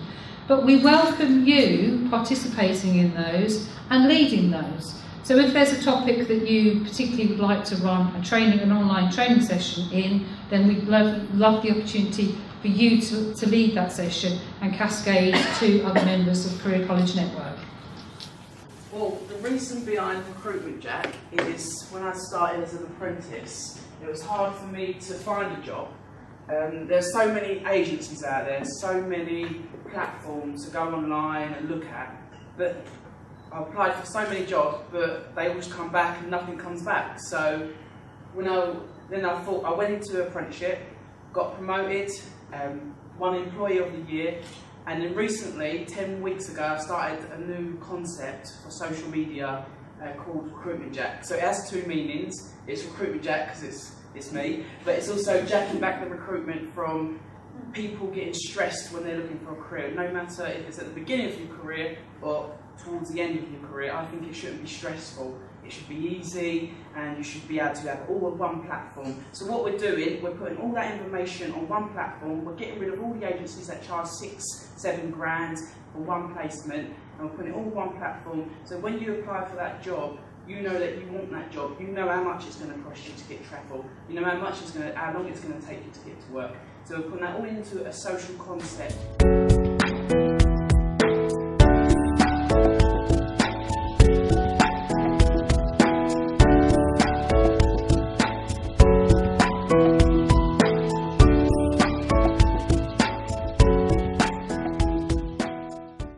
But we welcome you participating in those and leading those. So if there's a topic that you particularly would like to run an online training session in, then we'd love the opportunity for you to lead that session and cascade to other members of Career College Network. Well, the reason behind Recruitment Jack is when I started as an apprentice, it was hard for me to find a job. There's so many agencies out there, so many platforms to go online and look at, but I applied for so many jobs, but they always come back and nothing comes back. So then I thought, I went into apprenticeship, got promoted, won Employee of the Year, and then recently, 10 weeks ago, I started a new concept for social media called Recruitment Jack. So it has 2 meanings. It's Recruitment Jack because it's me, but it's also jacking back the recruitment from people getting stressed when they're looking for a career, no matter if it's at the beginning of your career or towards the end of your career, I think it shouldn't be stressful. It should be easy, and you should be able to have all on one platform. So what we're doing, we're putting all that information on one platform. We're getting rid of all the agencies that charge £6-7 grand for one placement, and we're putting it all on one platform. So when you apply for that job, you know that you want that job. You know how much it's going to cost you to get travel. You know how long it's going to take you to get to work. So we're putting that all into a social concept.